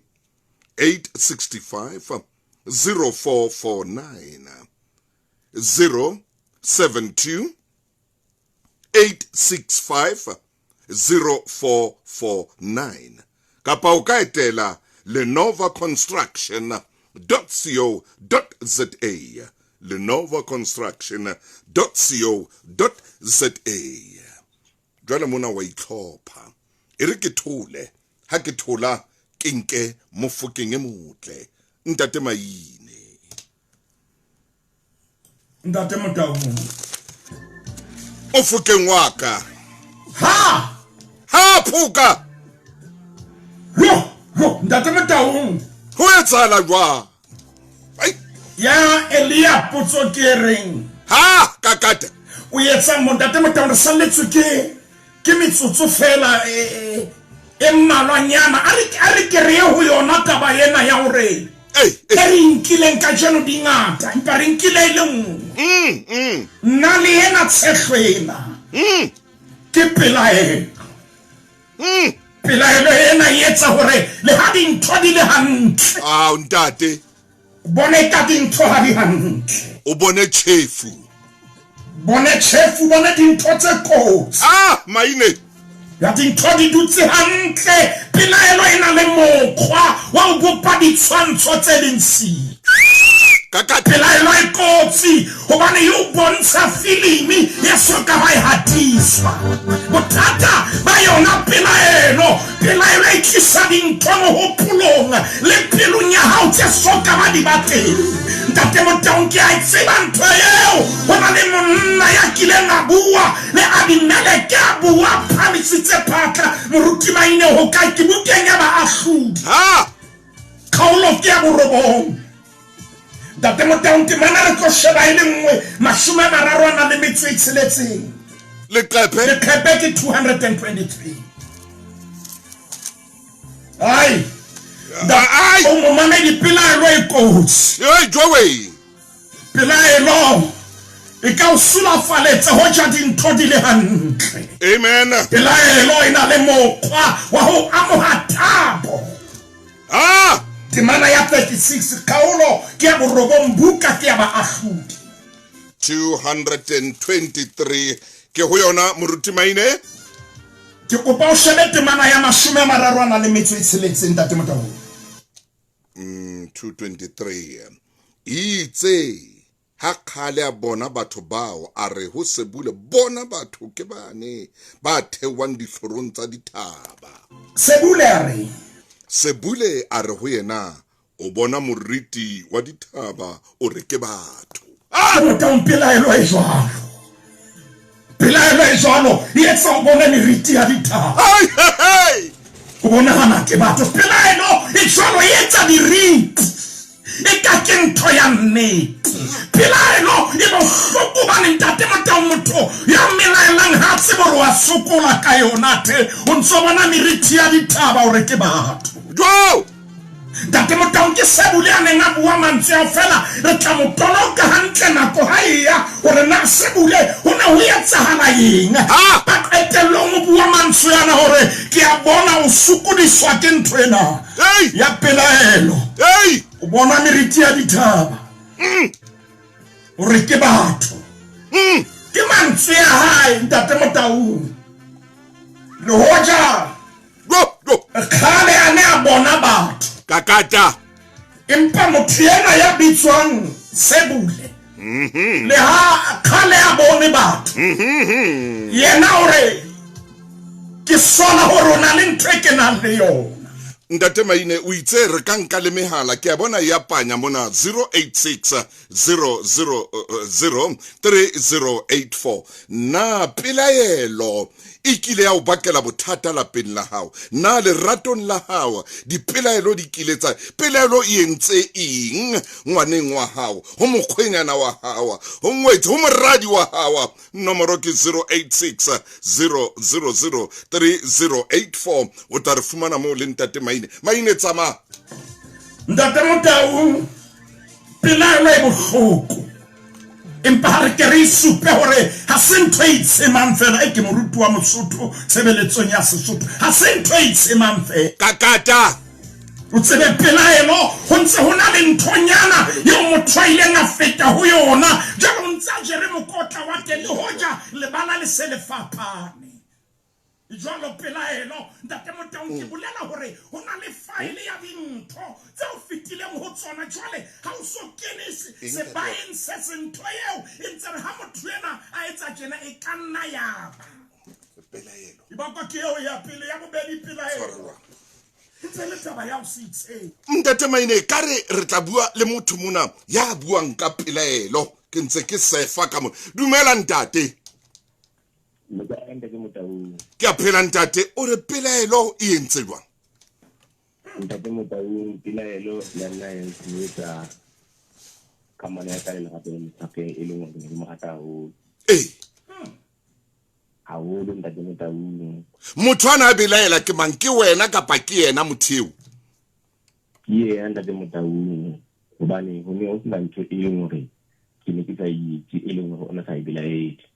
Speaker 1: 865 0449 072 865 0449 kapa o ka etela lenovaconstruction.co.za lenovaconstruction.co.za jwale mona wa itlhopha e re ke thole ha ke thola ke nke mofokeng e motle ntate maine
Speaker 5: ntate Motaung
Speaker 1: o fokeng wa ka
Speaker 5: ha
Speaker 1: phuka
Speaker 5: yo ntate Motaung
Speaker 1: ho etsala jwa ai
Speaker 5: ya Elia potso ke reng
Speaker 1: ha kakata
Speaker 5: o etsa mo ntate Motaung re salletswe ke metsotso fela e mmalwanyana a re ke re ho yona taba yena ya hore re nkileng ka jeno dingata empa re nkile le nngwe nna le yena tshehlwela ke pelaelo ena e etsa hore le ha dintho di le hantle
Speaker 1: ntate
Speaker 5: bone ka dintho ha di hantle
Speaker 1: o bone chefu
Speaker 5: bone dintho tse kotsi
Speaker 1: maine
Speaker 5: ya dintho di dutse hantle pelaelo ena le mokgwa wa ho bopa ditshwantsho tse leng si
Speaker 1: kakata
Speaker 5: pelaelo e kotsi hobane yo bontsha filimi ya soka ba e hatiswa bothata ba yona pelaelo e tlisa dintho mohopolong le pelong ya hao tse soka ba di bateng ntate Motaung ke a tseba ntho eo hona le monna ya kileng a bua le Abimeleke a bua phamisitse phatla moruti maine ho ka ke bukeng ya baahlodi kgaolo ke ya borobong ntate Motaung ke mana re tlo sheba e le nngwe 36
Speaker 1: leqephe
Speaker 5: ke 223 ai o mo mamedi pelaelo e kotsi
Speaker 1: jowe
Speaker 5: pelaelo e ka o sulafaletsa ho ja dintho di le hantle
Speaker 1: amen
Speaker 5: pelaelo e na le mokgwa wa ho amoha thabo temana ya 36 kgaolo ke ya borobong buka ke ya baahlodi
Speaker 1: 223 ke ho yona moruti maine
Speaker 5: ke kopa o shebe temana ya 36 ntate Motaung
Speaker 1: 223 itse ha khale a bona batho bao a re ho sebule bona batho ke bane ba thewang dihlorong tsa dithaba
Speaker 5: sebule a re
Speaker 1: ho yena o bona moriti wa dithaba o re ke batho
Speaker 5: Motaung pelaelo e jwalo e etsa o bone meriti ya dithaba o bona hana ke batho pelaelo e jwalo e etsa diriti e ka ke ntho ya nnete pelaelo e bohloko bane ntate Motaung motho ya melaelang ha tsebo wa sokola ka yona te o ntso bona meriti ya dithaba o re ke batho ntate Motaung ke sebule a neng a bua mantswe a fela re tla mo toloka hantle nako ha eya hore na sebule ho ne ho etsahala eng ba qetellong o bua mantswe ana hore ke a bona o sokodiswa ke ntho ena ya pelaelo o bona meriti ya dithaba o re ke batho ke mantswe a hae ntate Motaung le hoja khale a ne a bona batho
Speaker 1: kakata
Speaker 5: empa motho ena ya bitswang sebule le ha khale a bone batho yena ore ke sona hore na le ntho e ke nang le yona
Speaker 1: ntate maine o itse re ka nka le mehala ke a bona ya panya mona 086 000 3084 na pelaelo ikile ya o bakela bothata lapeng la hao na le ratong la hao dipelaelo di kiletsa pelaelo e entse eng ngwaneng wa hao ho mokgwenyana wa hao ho ngwetse ho moradi wa hao nomoro ke 086 000 3084 o tla re fumana mo le ntate maine tsama
Speaker 5: ntate Motaung pelaelo e bohloko empa ha re ke re supe hore ha se ntho e itsemang fela e ke moruti wa Mosotho tshebeletsong ya Sesotho ha se ntho e itsemang fela
Speaker 1: kakata
Speaker 5: o tsebe pelaelo ho ntse ho na le nthonyana yo motho a ileng a feta ho yona jalo ntse a jere mokotla wa teng le hoja lebala le se le fapane jwalo pelaelo ntate Motaung ke bolela hore ho na le file ya dintho tse o fitileng ho tsona jwale ha o so kenise se baeng se sentho eo e ntse re ha motho ena a etsa tjena e ka nna yaba
Speaker 1: pelaelo
Speaker 5: ibakwa ke eo ya pele ya bobedi pelaelo ntse le taba ya o sitse
Speaker 1: ntate maine ka re tla bua le motho mona ya buang ka pelaelo ke ntse ke sefa ka mo dumela ntate ke a phela ntate o re pelaelo e entse jwang
Speaker 7: ntate Motaung pelaelo ya nna e ntse kamane ya ka le gape le motsafe e le ngwe le mogata ho haholo ntate Motaung
Speaker 1: motho ana a belaela ke mang ke wena kapa ke yena motheo
Speaker 7: ye ntate Motaung hobane ho ne o sena ntho e leng hore ke ne ke sa itse e leng hore ona sa e belaetse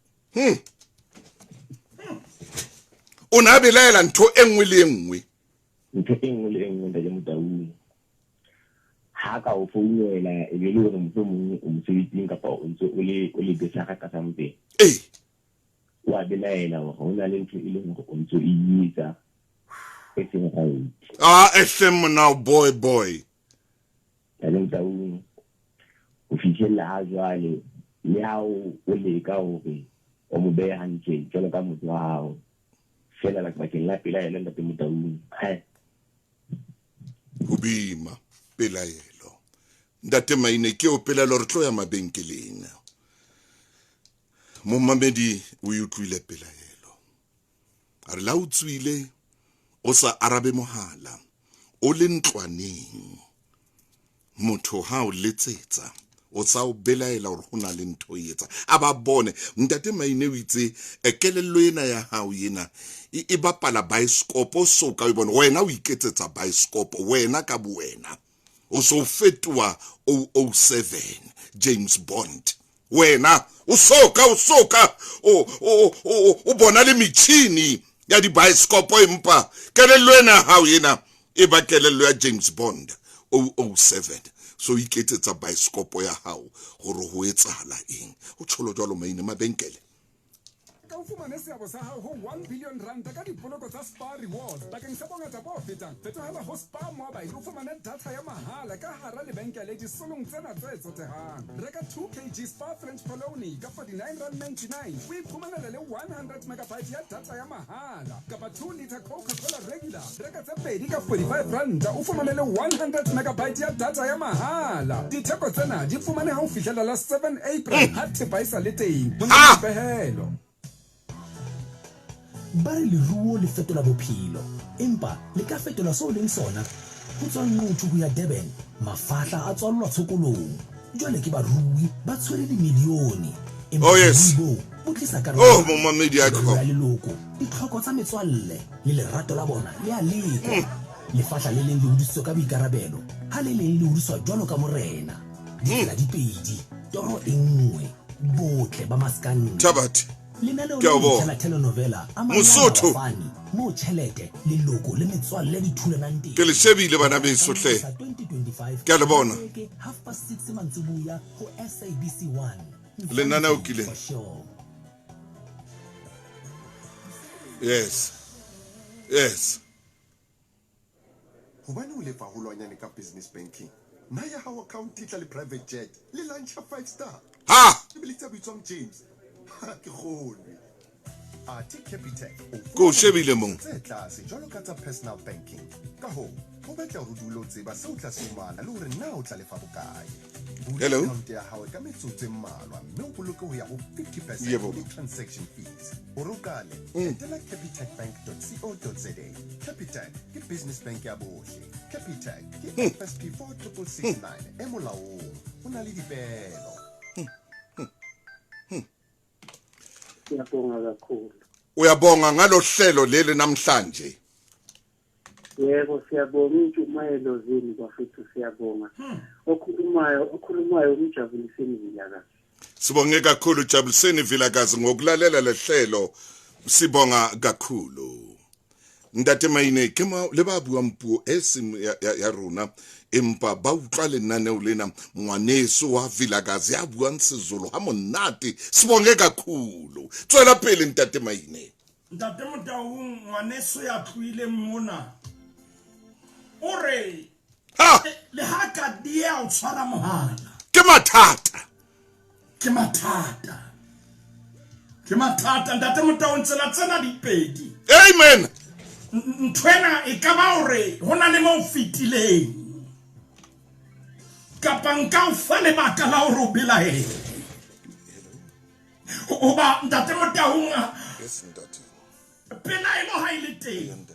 Speaker 1: o na belaela ntho engwe le engwe
Speaker 7: ntate Motaung ha ka o founela e be le hore mohlomong o mosebetsing kapa o ntse o le besa ka sampe wa belaela hore ho na le ntho e leng hore o ntse o itsa e seng right
Speaker 1: FM now boy
Speaker 7: ntate Motaung o fihlella ha jwale le ha o leka hore o mo beha hantle jwalo ka motho wa hao fela la bakeng la pelaelo ntate Motaung
Speaker 1: ho bima pelaelo ntate Maine ke o pelaelo re tlo ya mabenkeleng mo mamedi o utlwile pelaelo a re la o tswile o sa arabe mohala o le ntlwaneng motho ha o letsetsa o sa o belaela hore ho na le ntho e etsa a ba bone ntate Maine o itse ekelello ena ya hao yena e bapala bioscope o so ka o bona wena o iketsetsa bioscope wena ka buwena o so fetwa 007 James Bond wena o soka o bona le mitshini ya di bioscope empa kelello ena hao yena e ba kelello ya James Bond 007 so iketsetsa bioscope ya hao gore ho etsahala eng o tsholo jwalo Maine mabenkele
Speaker 8: ka o fumane seabo sa hao ho 1 billion rand ka dipoloko tsa Spar Rewards bakeng sa bongata bo fetang fetohela ho Spar Mobile o fumane data ya mahala ka hara lebenkele disolong tsena tse tsotehang reka 2 kg Spar French Polony ka 49.99 o iphumanele le 100 megabyte ya data ya mahala kapa 2 liter Coca-Cola regular reka tse pedi ka 45 rand o fumane le 100 megabyte ya data ya mahala ditheko tsena di fumane ha o fihlela la 7 April ha thepa isa le teng ho na pehelo
Speaker 2: ba re leruo le fetola bophelo empa le ka fetola so leng sona ho tswa motho ho ya Durban mafahla a tswallwa tshokolong jwale ke barui ba tshwere dimilione bo tlisa ka
Speaker 1: mo mamedi a
Speaker 2: ya leloko ditlhoko tsa metswalle le lerato la bona le a lekwa lefahla le leng le hodisitswe ka boikarabelo ha le leng le hodiswa jwalo ka morena ditsela di pedi toro e nngwe botle ba maskane
Speaker 1: Thabati
Speaker 2: la telenovela
Speaker 1: Mosotho
Speaker 2: mo tšhelete leloko le metswalle di thulanang teng
Speaker 1: ke le shebile bana beso hle ke a le bona
Speaker 2: 6:30 mantsibuya ho SABC 1
Speaker 1: le nana o kile yes
Speaker 9: hobane o le fa holwanyane ka business banking na ya hawa account titla le private jet le lunch 5 star ke bilitsa bitswang James ke khone ati Capitec
Speaker 1: go shebile mong
Speaker 9: tse tlase jwalo ka tsa personal banking ka ho ho batla ho dulo tseba se o tla sumana le hore na o tla lefa bokae
Speaker 1: hello
Speaker 9: account ya hawe ka metsotso e mmalwa mme o boloke ho ya ho 50% di transaction fees borokale etela capitecbank.co.za Capitec ke business bank ya bohle Capitec ke FSP 4669 e molaong o na le dipelo
Speaker 1: uyabonga ngalo hlelo leli namhlanje
Speaker 10: yebo siyabonga intshumayelo zenu bafethu siyabonga okhulumayo umjabuliseni Vilakazi
Speaker 1: sibonge kakhulu Jabuliseni Vilakazi ngokulalela lehlelo sibonga kakhulu ntate Maine ke le ba bua mpuo esim ya rona empa ba utlwa lenaneo lena ngwaneso wa Vilakazi ya buang sezulu ha monate sibonge kakhulu tswela pele ntate Maine
Speaker 5: ntate Motaung ngwaneso ya tluile mona ore le ha ka dia o tshwara mohala
Speaker 1: ke mathata
Speaker 5: ntate Motaung tsena dipedi
Speaker 1: amen
Speaker 5: ntwena e ka ba ore hona le mo fitileng kapa nka o fa lebaka la hore o belaele Oba ntate Motaung.
Speaker 1: Yes, ntate.
Speaker 5: Pelaelo ha ile teng.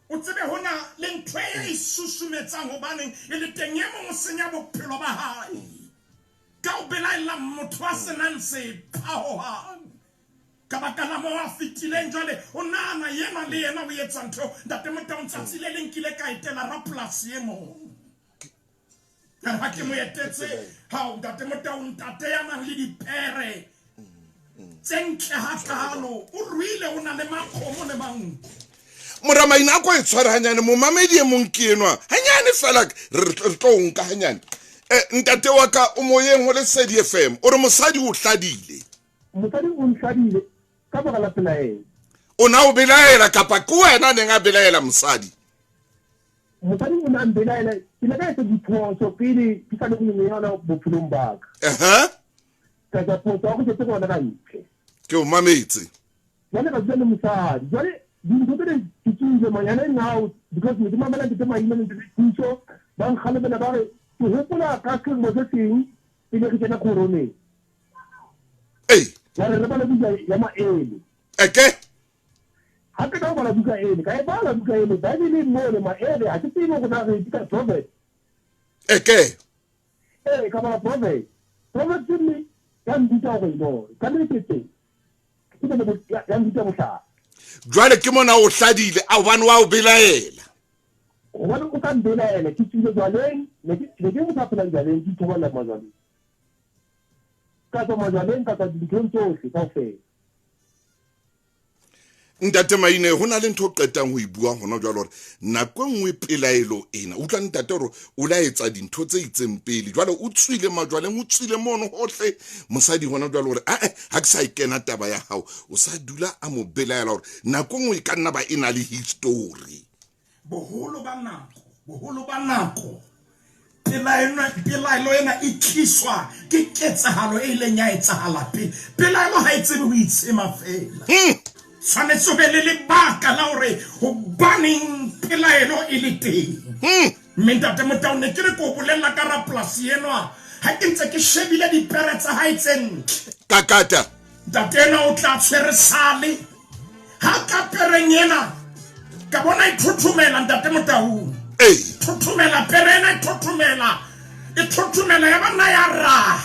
Speaker 5: O tsebe hona le ntwe e susumetsang hobane e le teng e mong senya bophelo ba hae. Ka o belaela motho a senang sephahohang. Ka baka la mo a fitileng jwale o nana yena le yena o etsa ntho ntate Motaung tsatsi le leng kile ka etela rapolasi e mong. Ha ke mo etetse ha ntate Motaung ntate ya nang le dipere. Tsentle hakalo o ruile o na le makgomo le manku.
Speaker 1: Moramaina ko e tshwara hanyane mo mamedi e mong ke enwa hanyane fela re tlo nka hanyane ntate wa ka o moyeng ho le Sedi FM o re mosadi o hladile
Speaker 10: mosadi o hladile ka baka la pelaelo
Speaker 1: o na o belaela kapa ke wena ne nga belaela mosadi
Speaker 10: mosadi o na belaela ke le ka etsa diphoso pele ke sa le go yona bophelong ba ka ka ka phoso go tse go na ka ntle
Speaker 1: ke o mametse
Speaker 10: jwale ka tsena mosadi jwale dintho tse di tsitse manyana now because me di mamela di tsama ina di tsitso ba ngale bana ba re ke hopola ka ke mo tseng ile ke tsena korone ya re ba le buka ya maele ha ke ka ba la buka ele ka e ba la buka ele ba di le mo le maele ha ke tsino go na re di ka prophet ka ba prophet me ya ndita go ino ka le tete ke le ya ndita mo tla
Speaker 1: jwale ke mona o hladile a bana wa o belaela
Speaker 10: wena o ka belaela ke tsile jwaleng le ke mo tsapela jwaleng ke thola mazwane ka tso mazwane ka tsa dithontso se ka fe
Speaker 1: ntate Maine hona le ntho qetang ho ibua hona jwalo hore nako nngwe pelaelo ena utlwa ntate hore o la etsa dintho tse itseng pele jwale o tswile majwaleng o tswile mono hohle mosadi hona jwalo hore ha ke sa ikena taba ya hao o sa dula a mo belaela hore nako nngwe ka nna ba ina le history
Speaker 5: boholo ba nako pelaelo ena e tliswa ke ketsahalo e ileng ya etsahala pelaelo ha e tsebe ho itsema fela tshwanetse be le lebaka la hore ho baneng pelaelo e le teng mme ntate Motaung ne ke re ko bolella ka rapolasi enwa ha ke ntse ke shebile dipere tsa hae tse ntle
Speaker 1: kakata
Speaker 5: ntate ena o tla tshwere sale ha ka pereng ena ka bona e thuthumela ntate Motaung thuthumela pere ena e thuthumela ya bana ya raha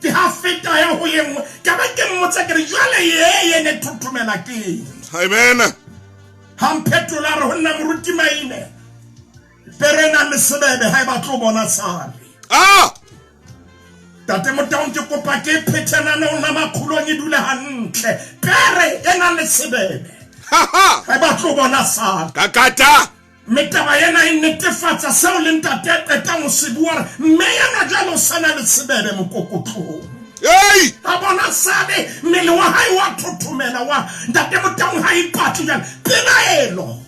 Speaker 5: ke ha feta ya ho yengwe ka ba ke mmotsa ke re jwale ye ne thuthumela ke
Speaker 1: amen
Speaker 5: ha mpetola re honna moruti Maine perena le sebebe ha ba tlo bona sale tate Motaung ke kopa ke phethana na ona makgulong e dula hantle pere ena le sebebe ha ba tlo bona sale
Speaker 1: kakata
Speaker 5: metaba yena e netefatsa seo le ntate qeta mo se bua mme yana jalo sana le sebebe mokokotlong ha bona sale mmele wa hae wa thothomela wa ntate Motaung ha ipatli jalo pelaelo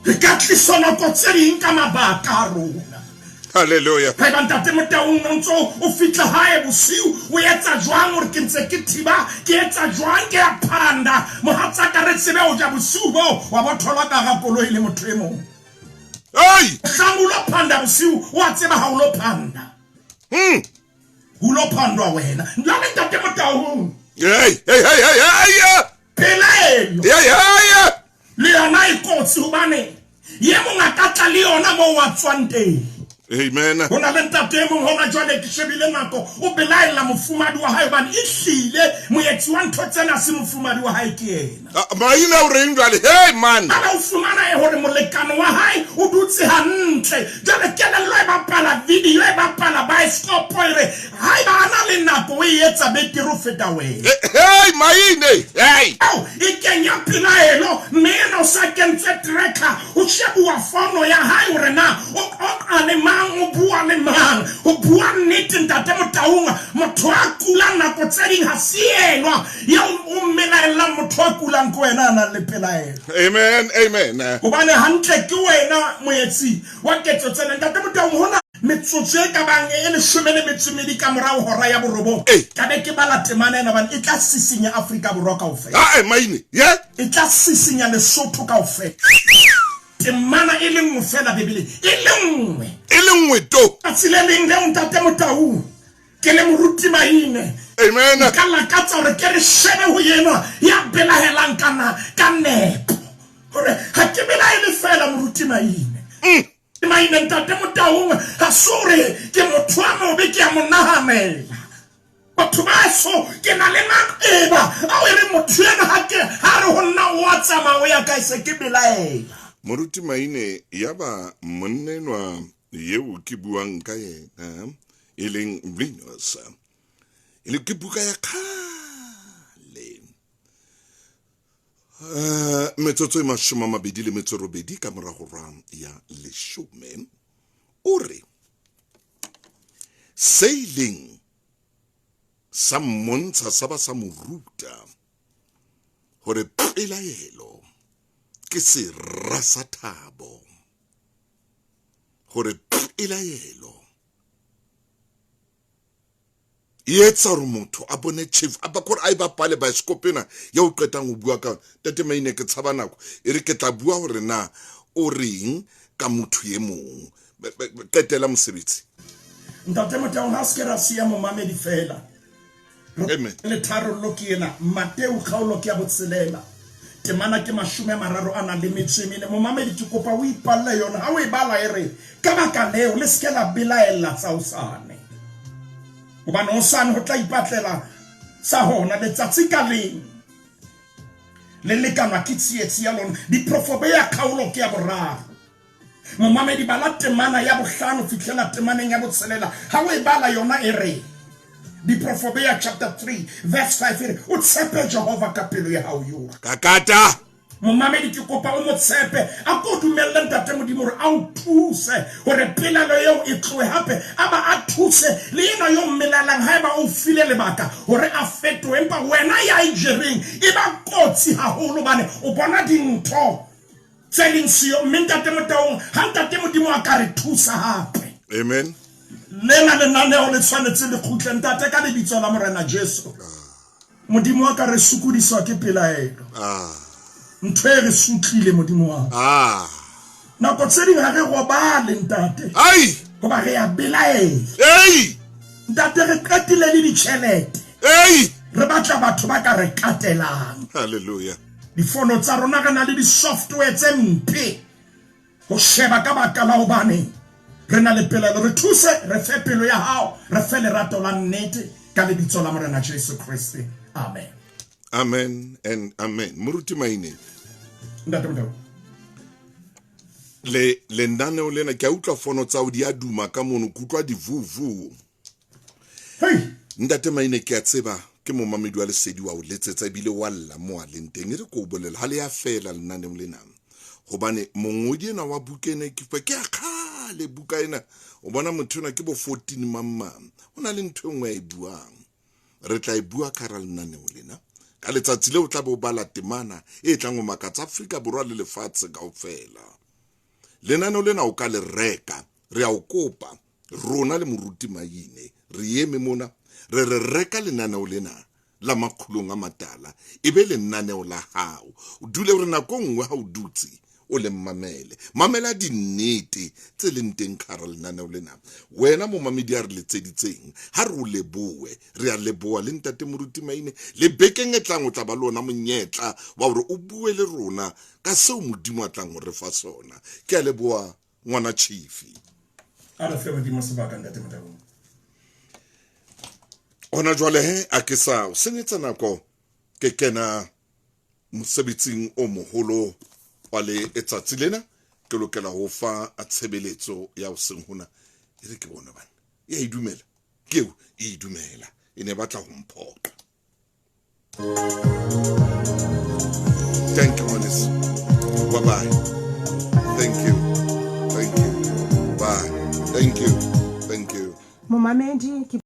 Speaker 5: ke ka tlisona ko tsering ka mabaka a rona
Speaker 1: haleluya
Speaker 5: ha ba ntate Motaung ntso o fitla hae bosiu o etsa jwang hore ke ntse ke thiba ke etsa jwang ke a phanda mohatsa ka re tsebe o ja bosiu bo wa bothola ka ga koloi le motho e mong hlangulo phanda bosiu wa tseba ha o lo phanda ulo phandwa wena ndlale ntate Motaung pelaelo le yona ikotsi hobane ye monga ka tla le yona mo wa tswang teng
Speaker 1: amen
Speaker 5: hona le ntate mong hona jwale ke shebile nako o belaela mofumadi wa hae bane ihlile moetsi wa ntho tsena se mofumadi wa hae ke yena
Speaker 1: Maina o reng jwale man
Speaker 5: ala o fumana e hore molekano wa hae o dutse hantle jwale kelello e bapala video e bapala bioscope ere hae ba ana le nako e etsa betere o feta wena
Speaker 1: Maine
Speaker 5: e kenya pelaelo mme ena o sa kentse tracker o shebuwa fono ya hae hore na o ane o bua le mang o bua nnete ntate Motaung motho a kula nako tse ding ha se enwa ya o mmelaela motho a kulang ko wena na le pelaelo
Speaker 1: amen
Speaker 5: hobane hantle ke wena moetsi wa ketso tsena ntate Motaung hona metsotso e ka bang e le 12 ka morao hora ya borobong ka be ke bala temana ena bana e tla sisinya Afrika Borwa kaofela
Speaker 1: Maine
Speaker 5: e tla sisinya Lesotho kaofela temana e le nngwe fela bebele e le nngwe
Speaker 1: to
Speaker 5: a tsileleng le ntate Motaung ke le moruti maine
Speaker 1: amen
Speaker 5: ka lakatsa hore ke re shebe ho yena ya belahelang ka nepo hore ha ke belaele fela moruti maine maine ntate Motaung ha sore ke motho a mobe ke a monahanela batho ba so ke na le makeba a o re motho ena ha re ho nna wa tsamao ya ka se ke belaela
Speaker 1: moruti maine ya ba monnenwa yeo ke buang ka yena e leng Venus ile ke buka ya khale metsotso e 28 ka morago ya 10 ore sailing sa montsha sa ba sa moruta hore pelaelo ke se rasa thabo hore pelaelo yetsa hore motho a bone chief a ba kore a iba pale ba skopena ya o qetang o bua ka tate maine ke tshaba nako e re ke tla bua hore na o reng ka motho ye mong qetela mosebetsi
Speaker 5: ntate Motaung ha se ra sia mo mamedi fela
Speaker 1: amen
Speaker 5: le tharo lokiena Mateu kgaolo ke ya botselela temana ke 30 ana le metsemene mo mamedi ke kopa o ipalla yona ha o e bala ere ka baka leo le skela belaela tsa usane hobane o sane ho tla ipatlela sa hona le tsatsi ka leng le lekana kitsietsi ya lona di profobe ya kgaolo ke ya boraro mo mamedi bala temana ya bohlano fitlela temaneng ya botselela ha o e bala yona ere di Proverbs chapter 3 verse 5 ere o tshepe Jehova ka pelo ya hao yo
Speaker 1: kakata
Speaker 5: mo mamedi ke kopa o mo tshepe a ko dumella ntate Modimo re a o thuse hore pelalo eo e tloe hape aba a thuse le yena yo mmelalang ha eba o file lebaka hore a fetoe empa wena ya ijereng e ba kotsi haholo bane o bona dintho tseleng sio ntate Motaung ha ntate Modimo a ka re thusa hape
Speaker 1: amen
Speaker 5: lena le naneo le tshwanetse le khutle ntate ka lebitso la morena Jesu Modimo wa ka re sukudiswa ke pelaelo ntwe re sutlile Modimo wa nako tse ding ha re robale ntate
Speaker 1: ai
Speaker 5: go ba re ya belaela ntate re qetile le ditšhelete re batla batho ba ka re katelang
Speaker 1: hallelujah
Speaker 5: difono tsa rona re na le di software tse mpe go sheba ka baka la hobane re na le pelelo re thuse re fe pelo ya hao re fe lerato la nnete ka lebitso la morena Jesu Kriste amen
Speaker 1: amen and amen moruti maine
Speaker 5: ntate Motaung
Speaker 1: le ndaneo lena ke a utlwa fono tsa o di a duma ka mono kutlwa di vuvu ntate maine ke a tseba ke mo mamedi wa lesedi wa o letsetsa bile walla mo a leng teng re go bolela ha le ya fela lenaneo lena gobane mongodi ena wa bukene ke fa ke a khale buka ena o bona motho ena ke bo 14 mamam ona le ntho engwe e buang re tla e bua ka ra lenaneo lena ka letsatsi le o tla bo bala temana e tlang o makatsa Afrika borwa le lefatshe kaofela lenaneo lena o ka le reka re a o kopa rona le moruti maine re eme mona re reka lenaneo lena la makhulong a matala e be lenaneo la hao o dule re nako nngwe ha o dutse o le mamela dinnete tse leng teng kara lenaneo lena wena mo mamedi a re letseditseng ha re o leboe re a leboa le ntate moruti maine le bekeng e tlang o tla ba lona monyetla wa hore o bue le rona ka seo Modimo a tlang re fa sona ke a leboa ngwana chief
Speaker 5: ala fe Modimo sebaka ntate Motaung
Speaker 1: ona jwale he a ke sa o senyetsa nako ke kena mosebetsing o moholo wa le etsatsi lena ke lokela ho fa a tshebeletso ya o seng hona e re ke bona bana ya idumela keo e idumela e ne batla ho mphoqa thank you honest bye bye thank you bye thank you momamedi